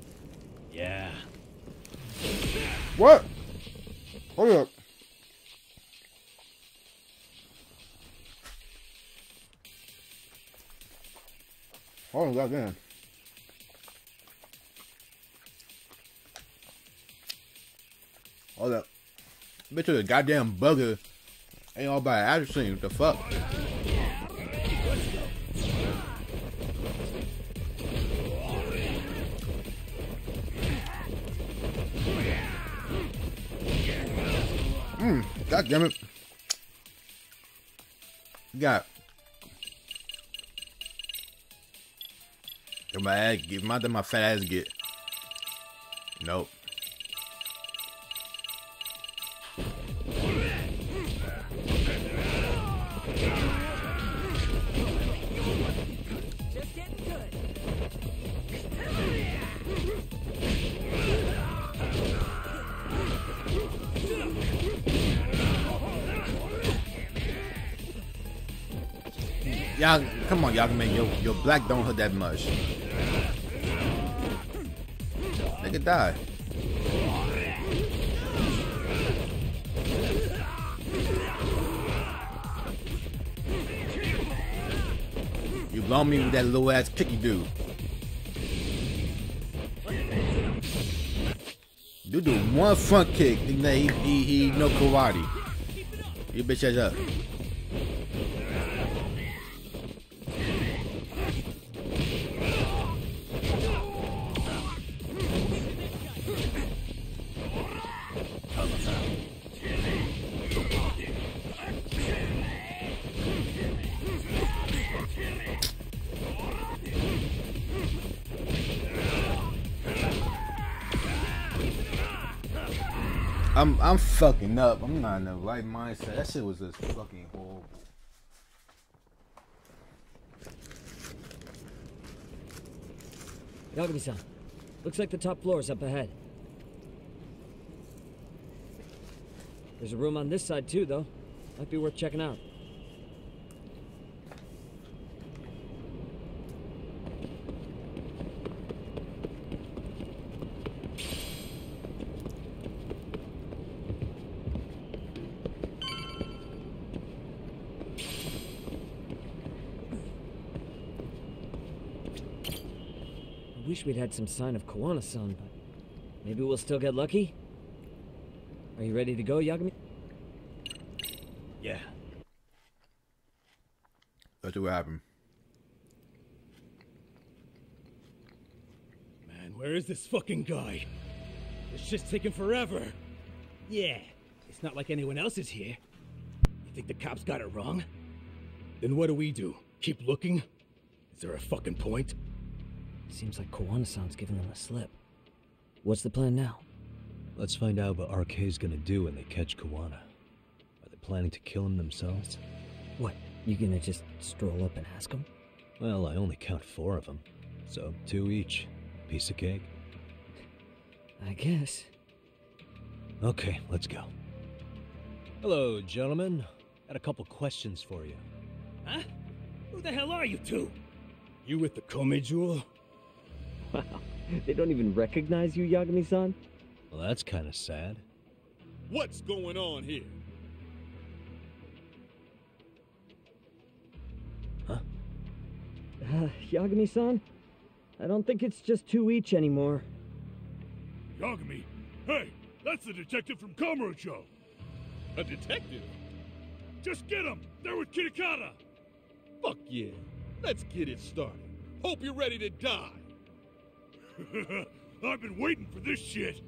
Yeah. What? Hold up. Hold on, goddamn. Hold up. Bitch with a goddamn bugger. Ain't all about action. What the fuck? God damn it. Got my ass get my fat ass get. Nope. Just getting good. Y'all, come on, y'all can make your black don't hurt that much. Nigga die. You blow me with that little ass kick you do. You do one front kick, he no karate. You bitch ass up. I'm fucking up. I'm not in the right mindset. That shit was just fucking horrible. Yagami-san, looks like the top floor is up ahead. There's a room on this side too, though. Might be worth checking out. I wish we'd had some sign of Kawana-san, but maybe we'll still get lucky? Are you ready to go, Yagami? Yeah. That's what happened. Man, where is this fucking guy? This shit's taking forever. Yeah, it's not like anyone else is here. You think the cops got it wrong? Then what do? Keep looking? Is there a fucking point? Seems like Kawana-san's giving them a slip. What's the plan now? Let's find out what RK's gonna do when they catch Kawana. Are they planning to kill him themselves? What, you gonna just stroll up and ask them? Well, I only count 4 of them, so 2 each. Piece of cake. I guess. Okay, let's go. Hello, gentlemen. Got a couple questions for you. Huh? Who the hell are you two? You with the Comey Jewel? Wow, they don't even recognize you, Yagami-san? Well, that's kind of sad. What's going on here? Huh? Yagami-san? I don't think it's just 2 each anymore. Yagami? Hey, that's the detective from Kamurocho. A detective? Just get him! They're with Kitakata! Fuck yeah. Let's get it started. Hope you're ready to die. I've been waiting for this shit.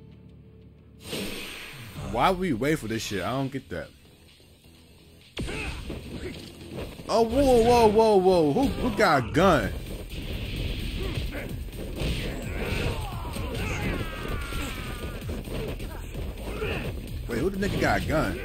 Why would we wait for this shit? I don't get that. Oh, whoa. Who got a gun? Wait, who the nigga got a gun?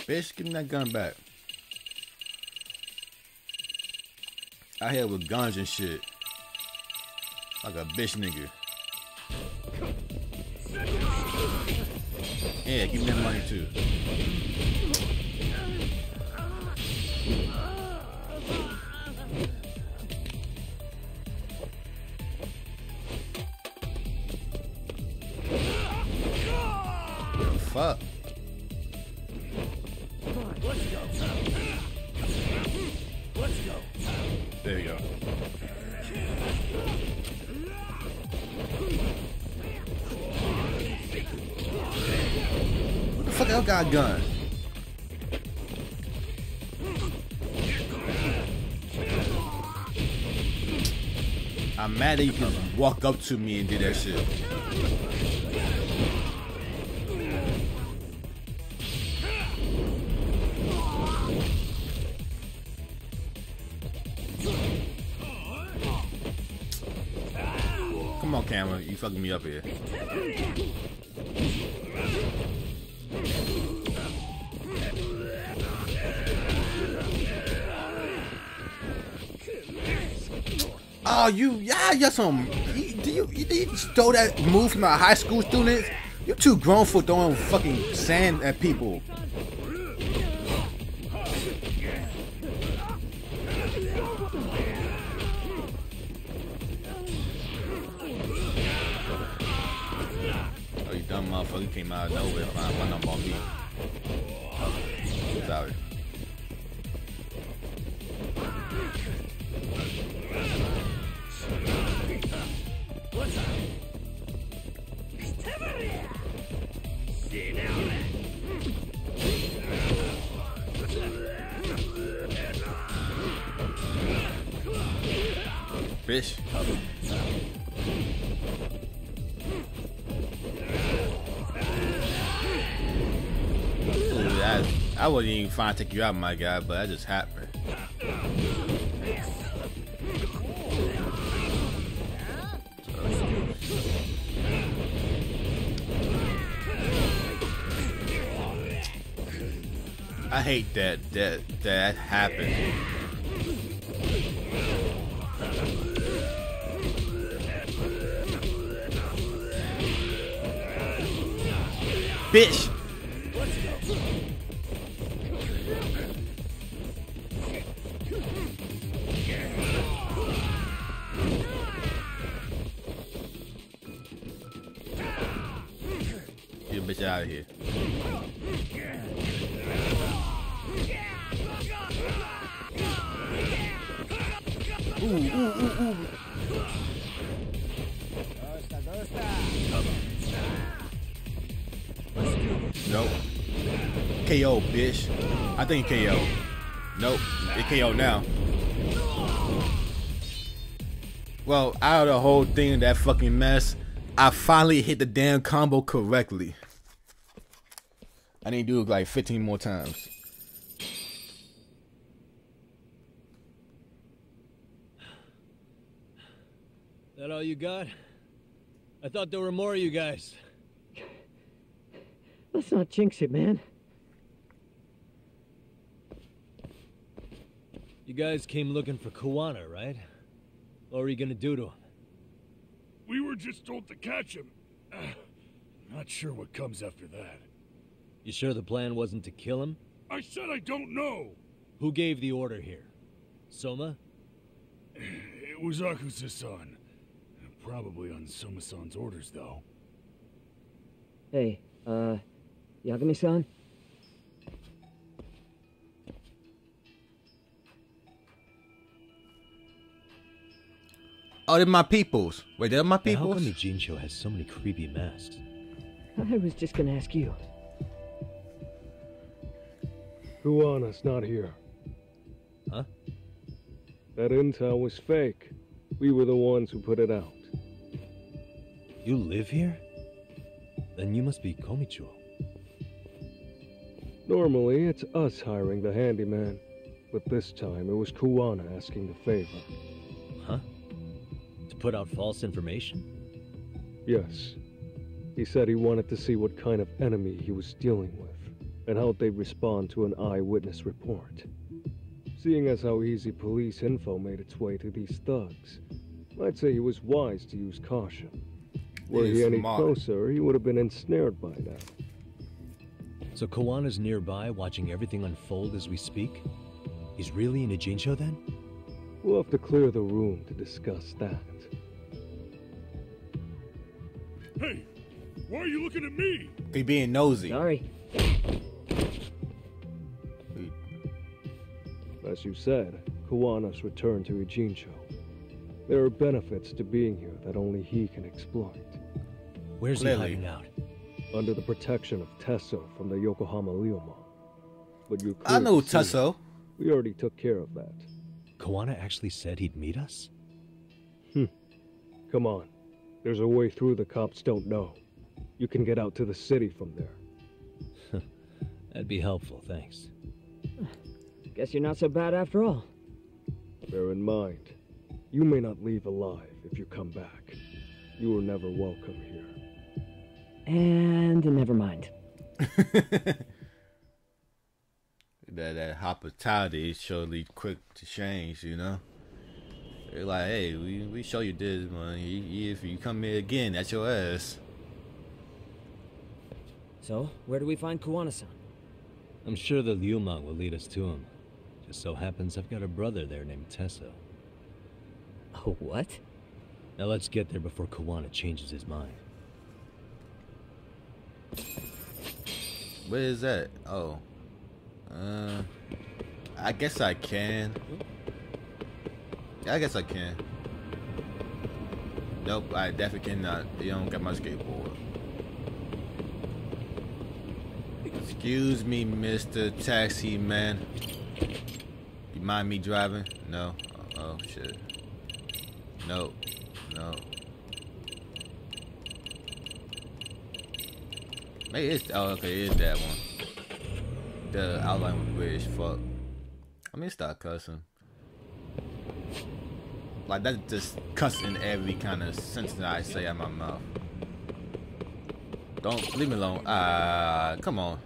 Bitch, give me that gun back. Out here with guns and shit. Like a bitch nigga. Yeah, give me that money too. Fuck. Let's go. There you go. What the fuck else got a gun? I'm mad that you can walk up to me and do that shit. Come on, camera, you fucking me up here. Oh, you're some. You stole that move from a high school student? You too grown for throwing fucking sand at people. Oh, you dumb motherfucker. You came out of nowhere to find one number on me. Sorry. Fish. Ooh, I wasn't even trying to take you out, my guy, but that just happened. I hate that happened. Bitch. Get a bitch out of here. Ooh. Nope. KO, bitch. I think KO. Nope. It KO now. Well, out of the whole thing, that fucking mess, I finally hit the damn combo correctly. I need to do it like 15 more times. That all you got? I thought there were more of you guys. Let's not jinx it, man. You guys came looking for Kuwana, right? What were you gonna do to him? We were just told to catch him. Not sure what comes after that. You sure the plan wasn't to kill him? I said I don't know. Who gave the order here? Soma? It was Akusa-san. Probably on Soma-san's orders, though. Hey, Yagami-san? Oh, they're my peoples. Wait, they're my peoples? How come Ijincho has so many creepy masks? I was just gonna ask you. Kuwana's not here. Huh? That intel was fake. We were the ones who put it out. You live here? Then you must be Komicho. Normally, it's us hiring the handyman. But this time, it was Kuwana asking the favor. Huh? To put out false information? Yes. He said he wanted to see what kind of enemy he was dealing with, and how they'd respond to an eyewitness report. Seeing as how easy police info made its way to these thugs, I'd say he was wise to use caution. Were he any closer, he would have been ensnared by now. So Kawana's nearby, watching everything unfold as we speak? He's really in Ijincho then? We'll have to clear the room to discuss that. Hey, why are you looking at me? He being nosy. Sorry. As you said, Kawana's returned to Ijincho. There are benefits to being here that only he can exploit. Where's he hiding out? Under the protection of Tesso from the Yokohama Ryoma. But you I know Tesso. We already took care of that. Kawana actually said he'd meet us? Come on. There's a way through the cops don't know. You can get out to the city from there. That'd be helpful, thanks. Guess you're not so bad after all. Bear in mind, you may not leave alive if you come back. You were never welcome here. And never mind. that hospitality is surely quick to change, you know? They're like, hey, we show you this, man. If you come here again, that's your ass. So, where do we find Kuwana-san? I'm sure the Liumang will lead us to him. Just so happens I've got a brother there named Tesso. Oh, what? Now let's get there before Kawana changes his mind. Where is that? Oh. I guess I can. Yeah, I guess I can. Nope, I definitely cannot. You don't got my skateboard. Excuse me, Mr. Taxi Man. You mind me driving? No. Oh shit. No. No. Maybe it's okay, it is that one. The outline was weird as fuck. I mean, stop cussing. Like that's just cussing every kind of sentence that I say out my mouth. Don't leave me alone. Come on.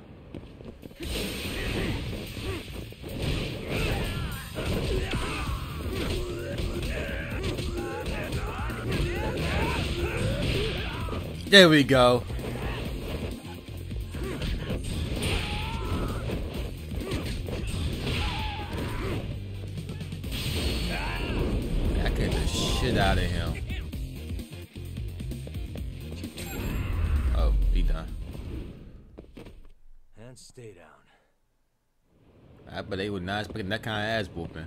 There we go. I get the shit out of him. Oh, he done. And stay down. I bet they were not expecting that kind of ass whooping.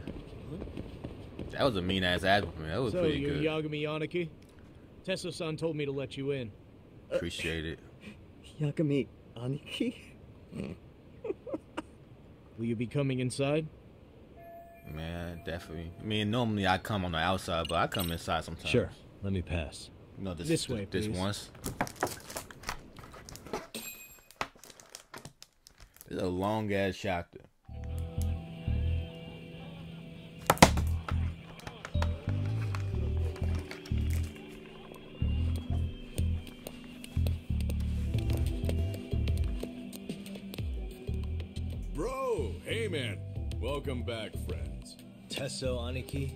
That was a mean ass whooping. That was pretty good. So, you're Yagami Aniki? Tesso-san told me to let you in. Appreciate it. Yagami Aniki? Will you be coming inside? Man, definitely. I mean, normally I come on the outside, but I come inside sometimes. Sure, let me pass. No, this way, this please. once. It's a long ass chapter. Bro, hey man. Welcome back, friends. Tesso Aniki?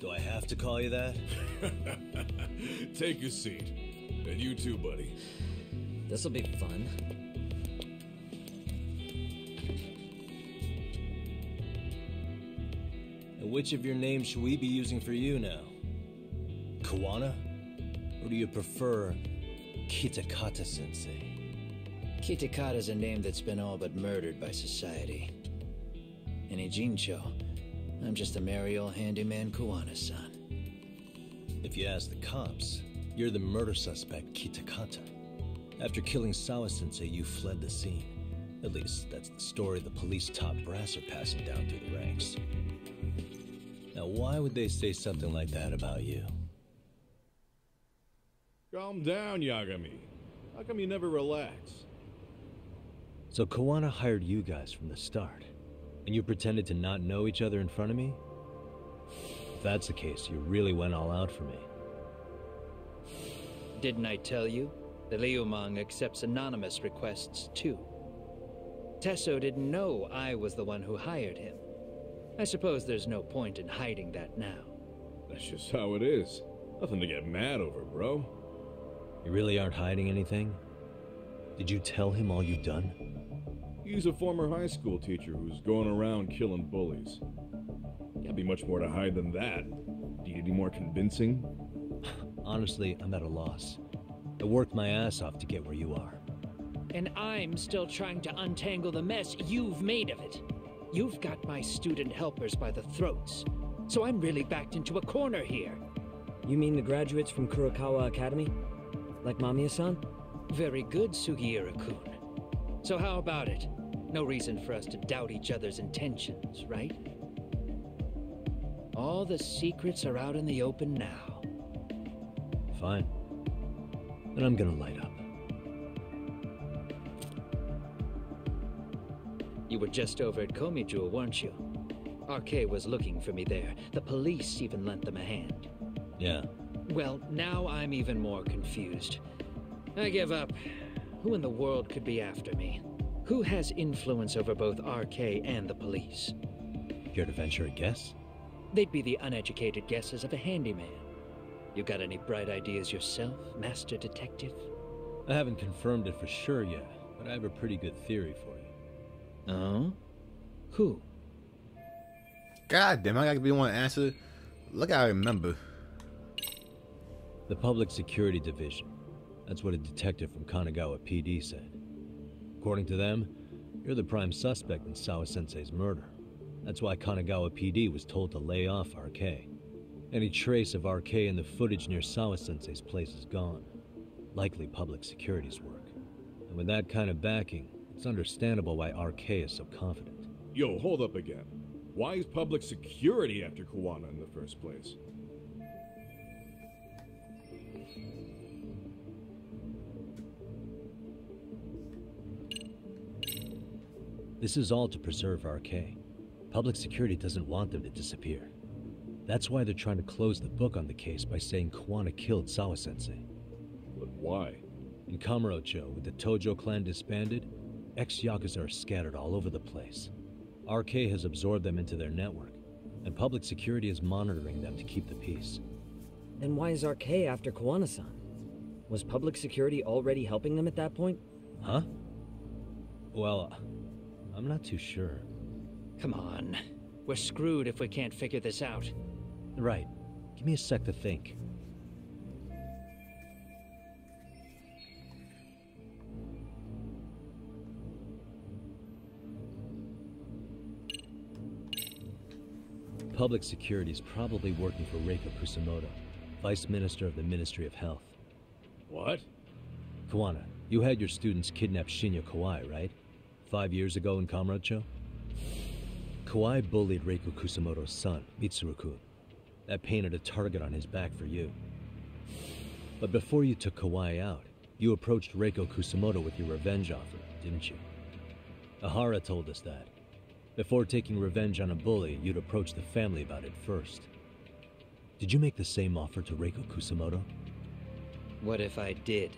Do I have to call you that? Take a seat. And you too, buddy. This'll be fun. And which of your names should we be using for you now? Kawana? Or do you prefer Kitakata-sensei? Kitakata's a name that's been all but murdered by society. In Ijincho, I'm just a merry old handyman Kuwana-san. If you ask the cops, you're the murder suspect Kitakata. After killing Sawa-sensei, you fled the scene. At least, that's the story the police top brass are passing down through the ranks. Now, why would they say something like that about you? Calm down, Yagami. How come you never relax? So Kawana hired you guys from the start, and you pretended to not know each other in front of me? If that's the case, you really went all out for me. Didn't I tell you? The Liumang accepts anonymous requests, too. Tesso didn't know I was the one who hired him. I suppose there's no point in hiding that now. That's just how it is. Nothing to get mad over, bro. You really aren't hiding anything? Did you tell him all you've done? He's a former high school teacher who's going around killing bullies. Can't be much more to hide than that. Do you need any more convincing? Honestly, I'm at a loss. I worked my ass off to get where you are. And I'm still trying to untangle the mess you've made of it. You've got my student helpers by the throats, so I'm really backed into a corner here. You mean the graduates from Kurokawa Academy? Like Mamiya-san? Very good, Sugiura-kun. So how about it? No reason for us to doubt each other's intentions, right? All the secrets are out in the open now. Fine. Then I'm gonna light up. You were just over at Komijou, weren't you? RK was looking for me there. The police even lent them a hand. Yeah. Well, now I'm even more confused. I give up. Who in the world could be after me? Who has influence over both RK and the police? Care to venture a guess? They'd be the uneducated guesses of a handyman. You got any bright ideas yourself, Master Detective? I haven't confirmed it for sure yet, but I have a pretty good theory for you. Oh? Who? God damn, I gotta be the one to answer. Look, I remember. The Public Security Division. That's what a detective from Kanagawa PD said. According to them, you're the prime suspect in Sawa-sensei's murder. That's why Kanagawa PD was told to lay off RK. Any trace of RK in the footage near Sawa-sensei's place is gone. Likely Public Security's work. And with that kind of backing, it's understandable why RK is so confident. Yo, hold up again. Why is Public Security after Kawana in the first place? This is all to preserve RK. Public Security doesn't want them to disappear. That's why they're trying to close the book on the case by saying Kawana killed Sawa-sensei. But why? In Kamurocho, with the Tojo clan disbanded, ex-Yakuza are scattered all over the place. RK has absorbed them into their network, and Public Security is monitoring them to keep the peace. Then why is RK after Kawana-san? Was Public Security already helping them at that point? Huh? Well, I'm not too sure. Come on. We're screwed if we can't figure this out. Right. Give me a sec to think. Public Security is probably working for Reiko Kusumoto, Vice Minister of the Ministry of Health. What? Kawana, you had your students kidnap Shinya Kawai, right? 5 years ago in Kamurocho? Kawai bullied Reiko Kusumoto's son, Mitsuru-kun. That painted a target on his back for you. But before you took Kawai out, you approached Reiko Kusumoto with your revenge offer, didn't you? Ahara told us that. Before taking revenge on a bully, you'd approach the family about it first. Did you make the same offer to Reiko Kusumoto? What if I did?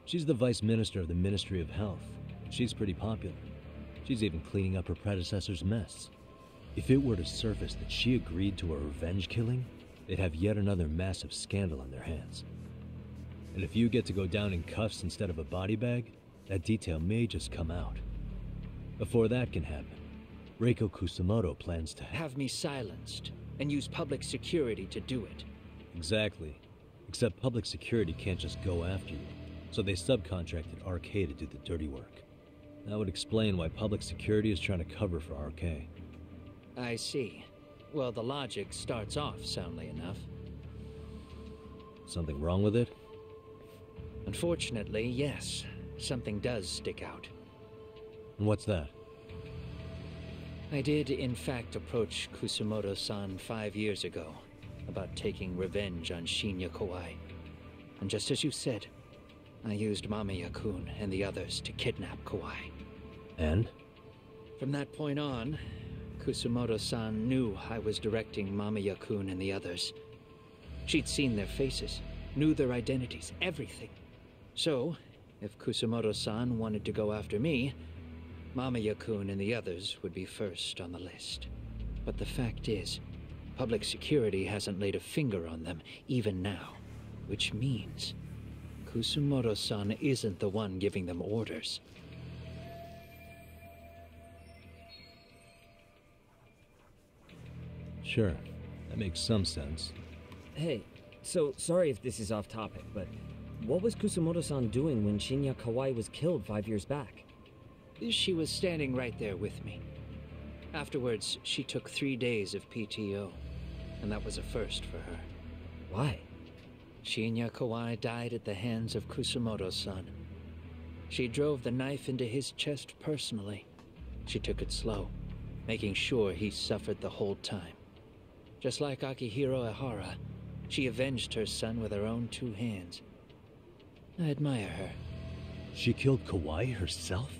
She's the Vice Minister of the Ministry of Health. She's pretty popular. She's even cleaning up her predecessor's mess. If it were to surface that she agreed to a revenge killing, they'd have yet another massive scandal on their hands. And if you get to go down in cuffs instead of a body bag, that detail may just come out. Before that can happen, Reiko Kusumoto plans to have me silenced and use Public Security to do it. Exactly. Except Public Security can't just go after you, so they subcontracted RK to do the dirty work. That would explain why Public Security is trying to cover for RK. I see. Well, the logic starts off soundly enough. Something wrong with it? Unfortunately, yes. Something does stick out. And what's that? I did, in fact, approach Kusumoto-san 5 years ago about taking revenge on Shinya Kawai. And just as you said, I used Mamiya-kun and the others to kidnap Kawai. And? From that point on, Kusumoto-san knew I was directing Mamiya-kun and the others. She'd seen their faces, knew their identities, everything. So, if Kusumoto-san wanted to go after me, Mamiya-kun and the others would be first on the list. But the fact is, public security hasn't laid a finger on them, even now. Which means Kusumoto-san isn't the one giving them orders. Sure, that makes some sense. Hey, so sorry if this is off topic, but what was Kusumoto-san doing when Shinya Kawai was killed 5 years back? She was standing right there with me. Afterwards, she took 3 days of PTO, and that was a first for her. Why? Shinya Kawai died at the hands of Kusumoto-san. She drove the knife into his chest personally. She took it slow, making sure he suffered the whole time. Just like Akihiro Ehara, she avenged her son with her own 2 hands. I admire her. She killed Kawai herself?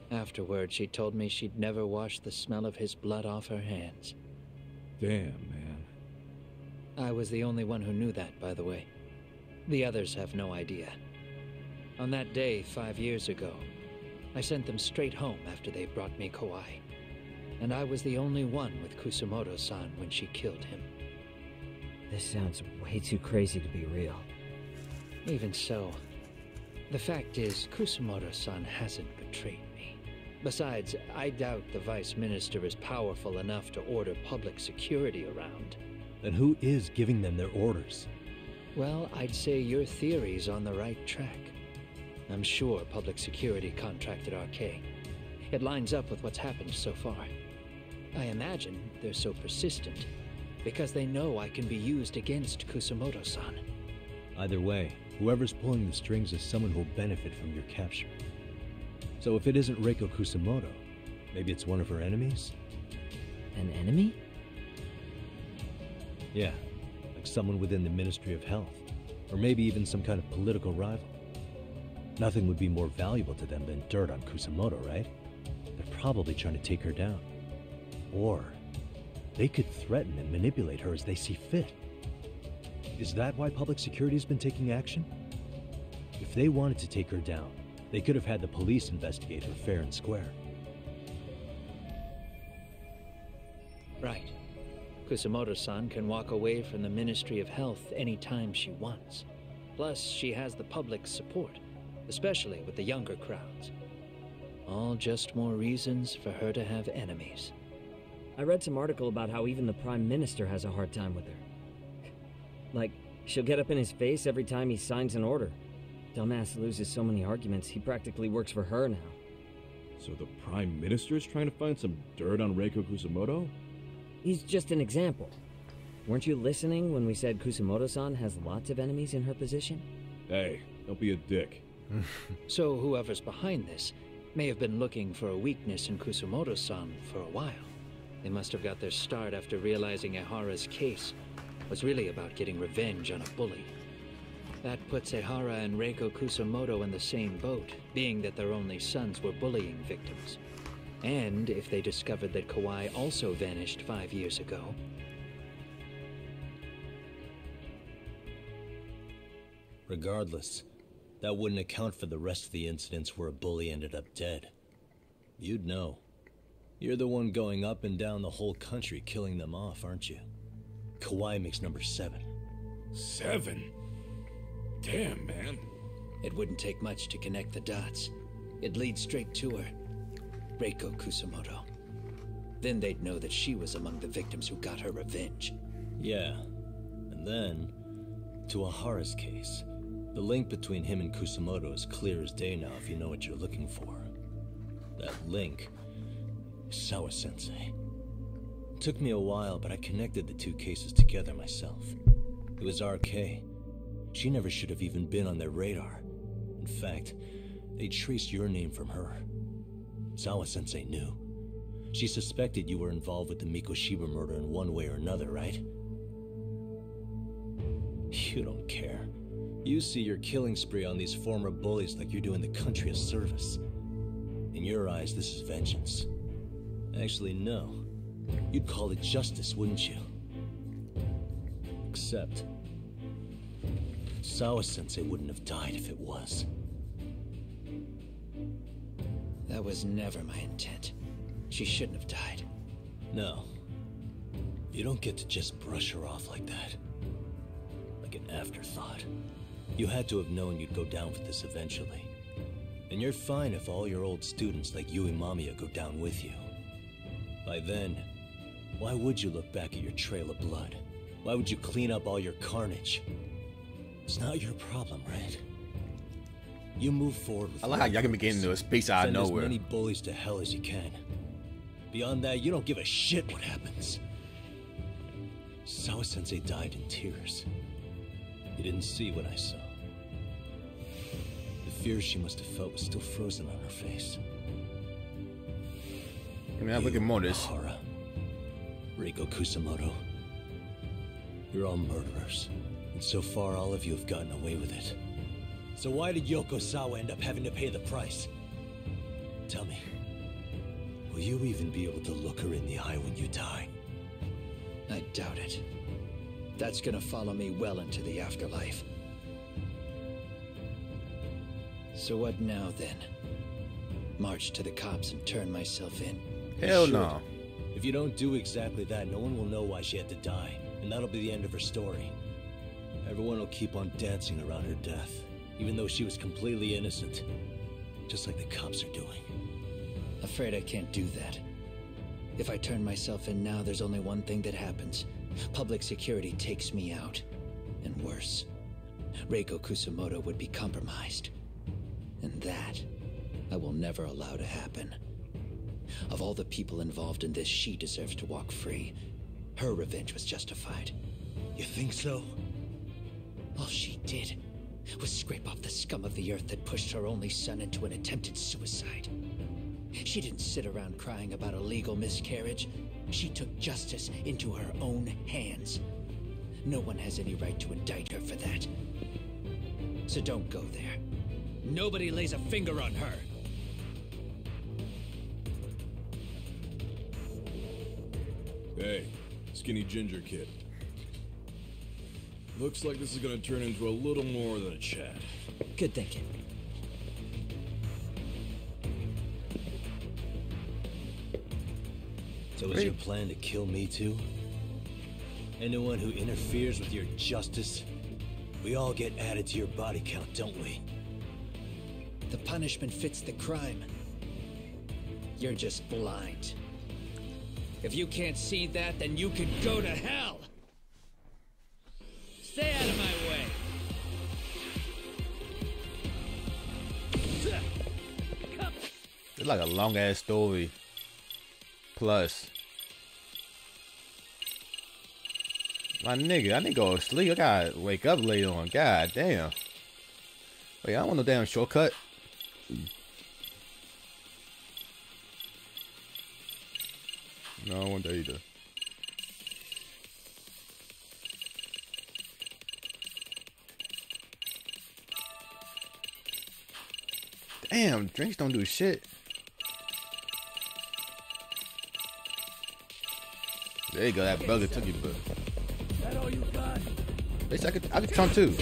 Afterward, she told me she'd never wash the smell of his blood off her hands. Damn, man. I was the only one who knew that, by the way. The others have no idea. On that day 5 years ago, I sent them straight home after they brought me Kawai. And I was the only one with Kusumoto-san when she killed him. This sounds way too crazy to be real. Even so, the fact is, Kusumoto-san hasn't betrayed me. Besides, I doubt the Vice Minister is powerful enough to order public security around. Then who is giving them their orders? Well, I'd say your theory's on the right track. I'm sure public security contracted RK. It lines up with what's happened so far. I imagine they're so persistent because they know I can be used against Kusumoto-san. Either way, whoever's pulling the strings is someone who'll benefit from your capture. So if it isn't Reiko Kusumoto, maybe it's one of her enemies? An enemy? Yeah, like someone within the Ministry of Health, or maybe even some kind of political rival. Nothing would be more valuable to them than dirt on Kusumoto, right? They're probably trying to take her down. Or they could threaten and manipulate her as they see fit. Is that why public security has been taking action? If they wanted to take her down, they could have had the police investigate her fair and square. Right. Kusumoto-san can walk away from the Ministry of Health anytime she wants. Plus, she has the public's support, especially with the younger crowds. All just more reasons for her to have enemies. I read some article about how even the Prime Minister has a hard time with her. Like, she'll get up in his face every time he signs an order. Dumbass loses so many arguments, he practically works for her now. So the Prime Minister's trying to find some dirt on Reiko Kusumoto? He's just an example. Weren't you listening when we said Kusumoto-san has lots of enemies in her position? Hey, don't be a dick. So whoever's behind this may have been looking for a weakness in Kusumoto-san for a while. They must have got their start after realizing Ehara's case was really about getting revenge on a bully. That puts Ehara and Reiko Kusumoto in the same boat, being that their only sons were bullying victims. And if they discovered that Kawai also vanished 5 years ago... Regardless, that wouldn't account for the rest of the incidents where a bully ended up dead. You'd know. You're the one going up and down the whole country killing them off, aren't you? Kawai makes number 7. 7? Damn, man. It wouldn't take much to connect the dots. It'd lead straight to her. Reiko Kusumoto. Then they'd know that she was among the victims who got her revenge. Yeah. And then, to Ehara's case, the link between him and Kusumoto is clear as day now if you know what you're looking for. That link Sawa-sensei. It took me a while, but I connected the two cases together myself. It was RK. She never should have even been on their radar. In fact, they traced your name from her. Sawa-sensei knew. She suspected you were involved with the Mikoshiba murder in one way or another, right? You don't care. You see your killing spree on these former bullies like you're doing the country a service. In your eyes, this is vengeance. Actually, no. You'd call it justice, wouldn't you? Except, Sawa-sensei wouldn't have died if it was. That was never my intent. She shouldn't have died. No. You don't get to just brush her off like that. Like an afterthought. You had to have known you'd go down for this eventually. And you're fine if all your old students like Yui Mamiya go down with you. By then, why would you look back at your trail of blood? Why would you clean up all your carnage? It's not your problem, right? You move forward with I like how y'all can be getting into a space out of Send nowhere. as many bullies to hell as you can. Beyond that, you don't give a shit what happens. Sawa-sensei died in tears. You didn't see what I saw. The fear she must have felt was still frozen on her face. I mean, look at more of this. Hara, Reiko Kusamoto. You're all murderers. And so far, all of you have gotten away with it. So why did Yoko Sawa end up having to pay the price? Tell me. Will you even be able to look her in the eye when you die? I doubt it. That's gonna follow me well into the afterlife. So what now, then? March to the cops and turn myself in? Hell no. If you don't do exactly that, no one will know why she had to die. And that'll be the end of her story. Everyone will keep on dancing around her death, even though she was completely innocent. Just like the cops are doing. Afraid I can't do that. If I turn myself in now, there's only one thing that happens. Public security takes me out. And worse, Reiko Kusamoto would be compromised. And that, I will never allow to happen. Of all the people involved in this, she deserves to walk free. Her revenge was justified. You think so? All she did was scrape off the scum of the earth that pushed her only son into an attempted suicide. She didn't sit around crying about a legal miscarriage. She took justice into her own hands. No one has any right to indict her for that. So don't go there. Nobody lays a finger on her. Hey, skinny ginger kid. Looks like this is gonna turn into a little more than a chat. Good thinking. So is your plan to kill me too? Anyone who interferes with your justice, we all get added to your body count, don't we? The punishment fits the crime. You're just blind. If you can't see that, then you can go to hell! Stay out of my way! It's like a long ass story. Plus, my nigga, I need to go to sleep. I gotta wake up later on. God damn. Wait, I don't want no damn shortcut. No, I want that either. Damn, drinks don't do shit. There you go, that burger took you, but That all you got? at least I could trump too.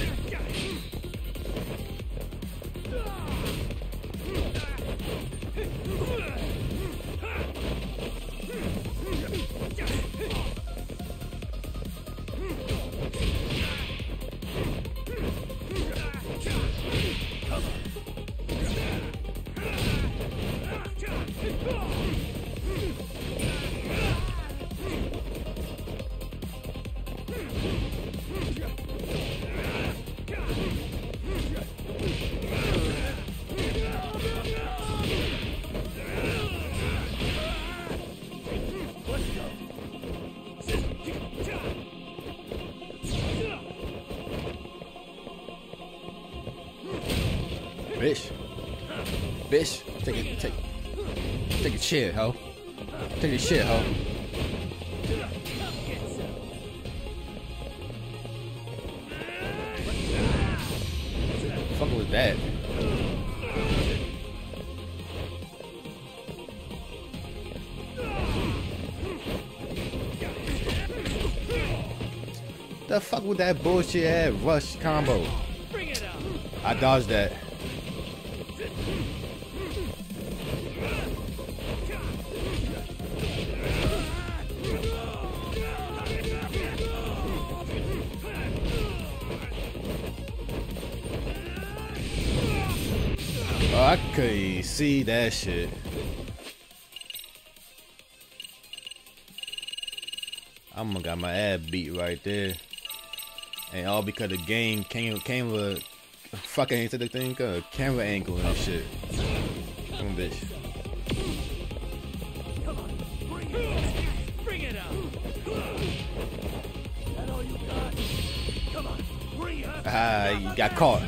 Bitch. Bitch. Take a shit, ho. Take a shit, ho. Fuck with that. The fuck with that bullshit ass rush combo? I dodged that. Oh, I could see that shit. I'm gonna got my ass beat right there. And all because the game came with fucking into the thing, camera angle and shit. Come on, bitch. Come on, bring it out. That all you got? Come on, bring it out. Ah, you got caught.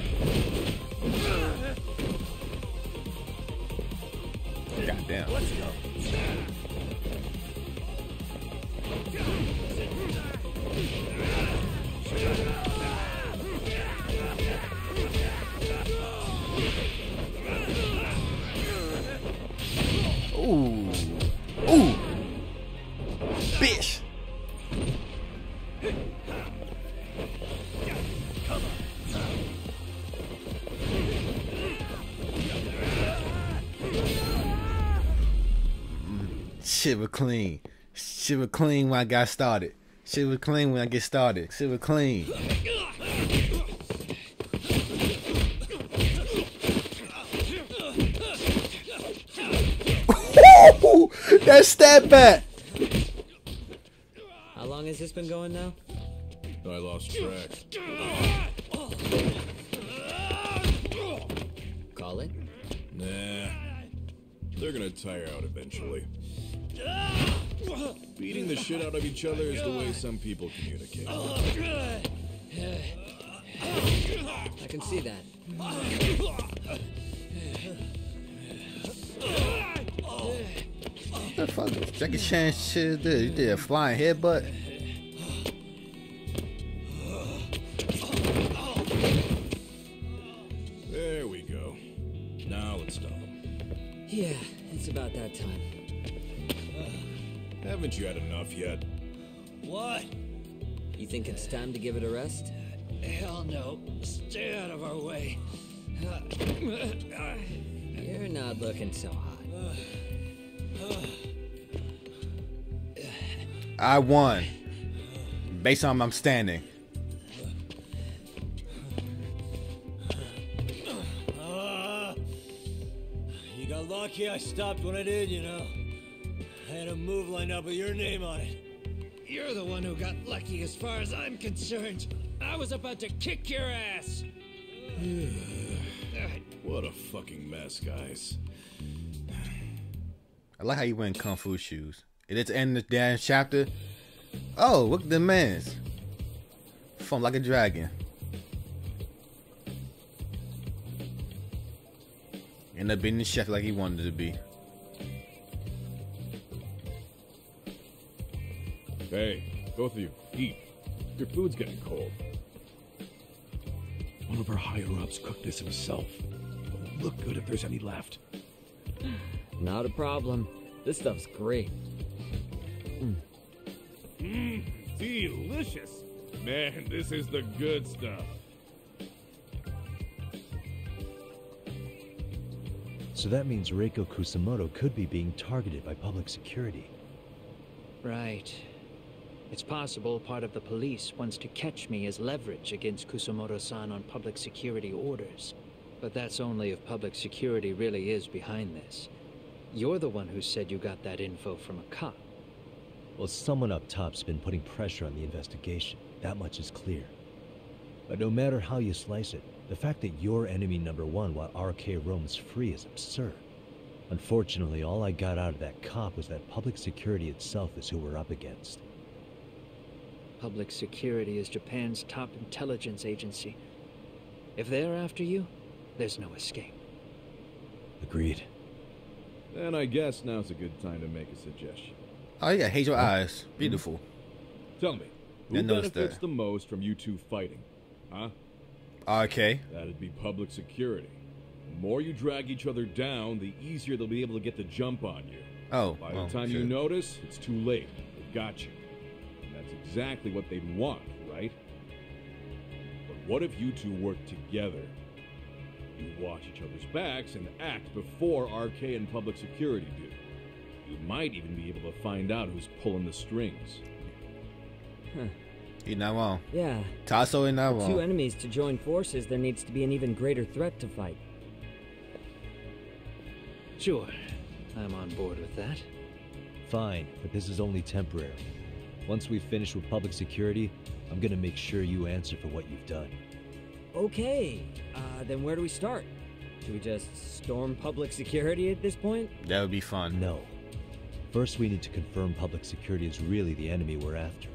Goddamn. Let's go. Ooh. Ooh. Bitch. Shit was clean. Shit was clean when I got started. Shit was clean when I get started. Shit was clean. That step back. How long has this been going now? I lost track. Call it? Nah. They're gonna tire out eventually. Beating the shit out of each other is the way some people communicate. I can see that. What the fuck? Jackie Chan shit did. You did a flying headbutt. There we go. Now let's stop them. Yeah, it's about that time. Haven't you had enough yet? What? You think it's time to give it a rest? Hell no. Stay out of our way. You're not looking so hot. I won. Based on I'm standing. You got lucky I stopped when I did, you know. I had a move lined up with your name on it. You're the one who got lucky as far as I'm concerned. I was about to kick your ass. What a fucking mess, guys. I like how you wearing kung fu shoes. It is end of the damn chapter. Oh, look at the man's. Foam like a dragon. End up being the chef like he wanted to be. Hey, both of you, eat. Your food's getting cold. One of our higher-ups cooked this himself. It'll look good if there's any left. Not a problem. This stuff's great. Delicious. Man, this is the good stuff. So that means Reiko Kusamoto could be being targeted by public security. Right. It's possible part of the police wants to catch me as leverage against Kusamoto-san on public security orders. But that's only if public security really is behind this. You're the one who said you got that info from a cop. Well, someone up top's been putting pressure on the investigation. That much is clear. But no matter how you slice it, the fact that you're enemy number one while RK roams free is absurd. Unfortunately, all I got out of that cop was that public security itself is who we're up against. Public security is Japan's top intelligence agency. If they're after you, there's no escape. Agreed. Then I guess now's a good time to make a suggestion. Oh, yeah, hazel eyes. Beautiful. Tell me, who benefits the most from you two fighting? Huh? Okay. That'd be public security. The more you drag each other down, the easier they'll be able to get the jump on you. Oh, by the time you notice, it's too late. They've got you. And that's exactly what they'd want, right? But what if you two work together? You watch each other's backs and act before RK and public security do. You might even be able to find out who's pulling the strings. Huh. You're not wrong. Yeah. Tasso ain't not For wrong. two enemies to join forces, there needs to be an even greater threat to fight. Sure. I'm on board with that. Fine, but this is only temporary. Once we finish with public security, I'm gonna make sure you answer for what you've done. Okay, then where do we start? Should we just storm public security at this point? That would be fun. No. First, we need to confirm public security is really the enemy we're after.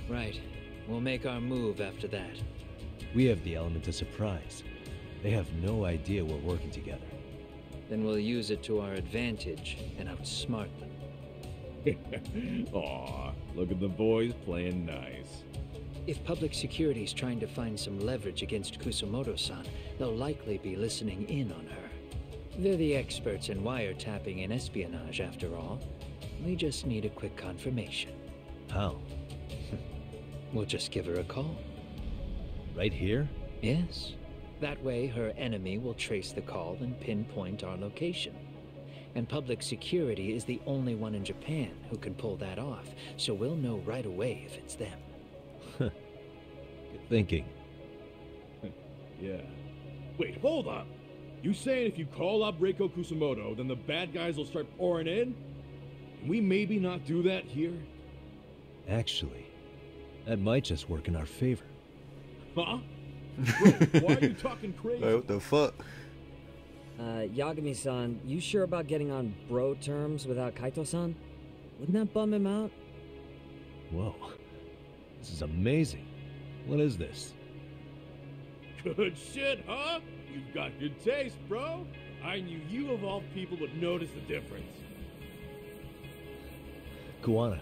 Right. We'll make our move after that. We have the element of surprise. They have no idea we're working together. Then we'll use it to our advantage and outsmart them. Aw, look at the boys playing nice. If public security's trying to find some leverage against Kusumoto-san, they'll likely be listening in on her. They're the experts in wiretapping and espionage, after all. We just need a quick confirmation. How? We'll just give her a call. Right here? Yes. That way, her enemy will trace the call and pinpoint our location. And public security is the only one in Japan who can pull that off, so we'll know right away if it's them. Good thinking. Yeah. Wait, hold up! You saying if you call up Reiko Kusumoto, then the bad guys will start pouring in? Can we maybe not do that here? Actually, that might just work in our favor. Huh? Bro, why are you talking crazy? What the fuck? Yagami-san, you sure about getting on bro terms without Kaito-san? Wouldn't that bum him out? Whoa. This is amazing. What is this? Good shit, huh? You've got good taste, bro. I knew you of all people would notice the difference. Kuwana,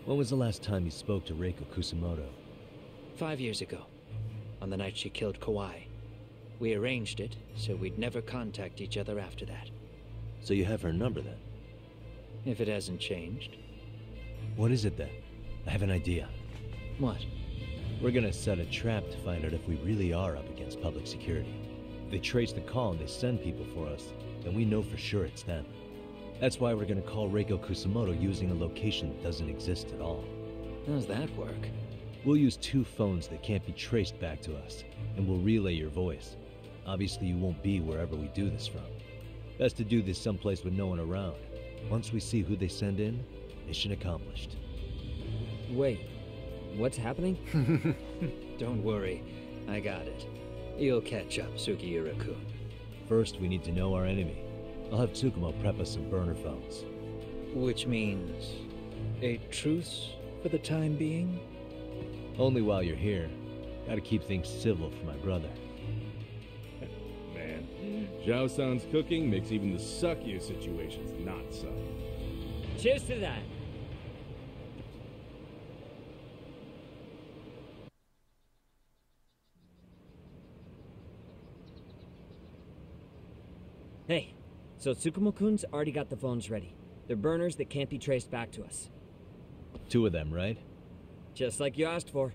when was the last time you spoke to Reiko Kusumoto? 5 years ago, on the night she killed Kawai. We arranged it, so we'd never contact each other after that. So you have her number then? If it hasn't changed. What is it then? I have an idea. What? We're gonna set a trap to find out if we really are up against public security. If they trace the call and they send people for us, then we know for sure it's them. That's why we're gonna call Reiko Kusumoto using a location that doesn't exist at all. How's that work? We'll use 2 phones that can't be traced back to us, and we'll relay your voice. Obviously, you won't be wherever we do this from. Best to do this someplace with no one around. Once we see who they send in, mission accomplished. Wait, what's happening? Don't worry, I got it. You'll catch up, Sugiura-kun. First, we need to know our enemy. I'll have Tsukumo prep us some burner phones. Which means a truce for the time being? Only while you're here. Gotta keep things civil for my brother. Man, Zhao-san's cooking makes even the suckiest situations not suck. Cheers to that! Hey, so Tsukumo-kun's already got the phones ready. They're burners that can't be traced back to us. 2 of them, right? Just like you asked for.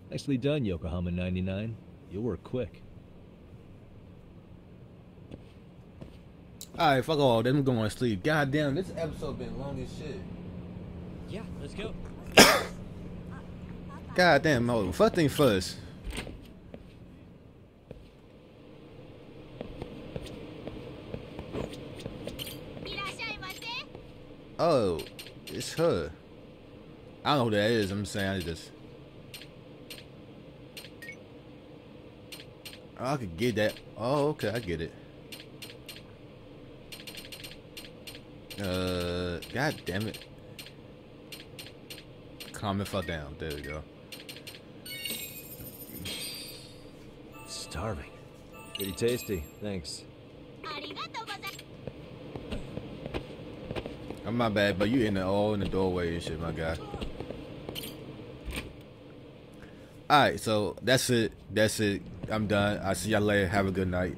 Nicely done, Yokohama 99. You'll work quick. Alright, fuck all. Them going to sleep. God damn, this episode been long as shit. Yeah, let's go. God damn, Mo. First thing first. Oh, it's her. I don't know who that is. I'm saying I just. Oh, I could get that. Oh, okay, I get it. God damn it. Calm the fuck down. There we go. Starving. Pretty tasty, thanks. My bad, but you in the doorway and shit, my guy. Alright, so that's it. I'm done. I'll see y'all later. Have a good night.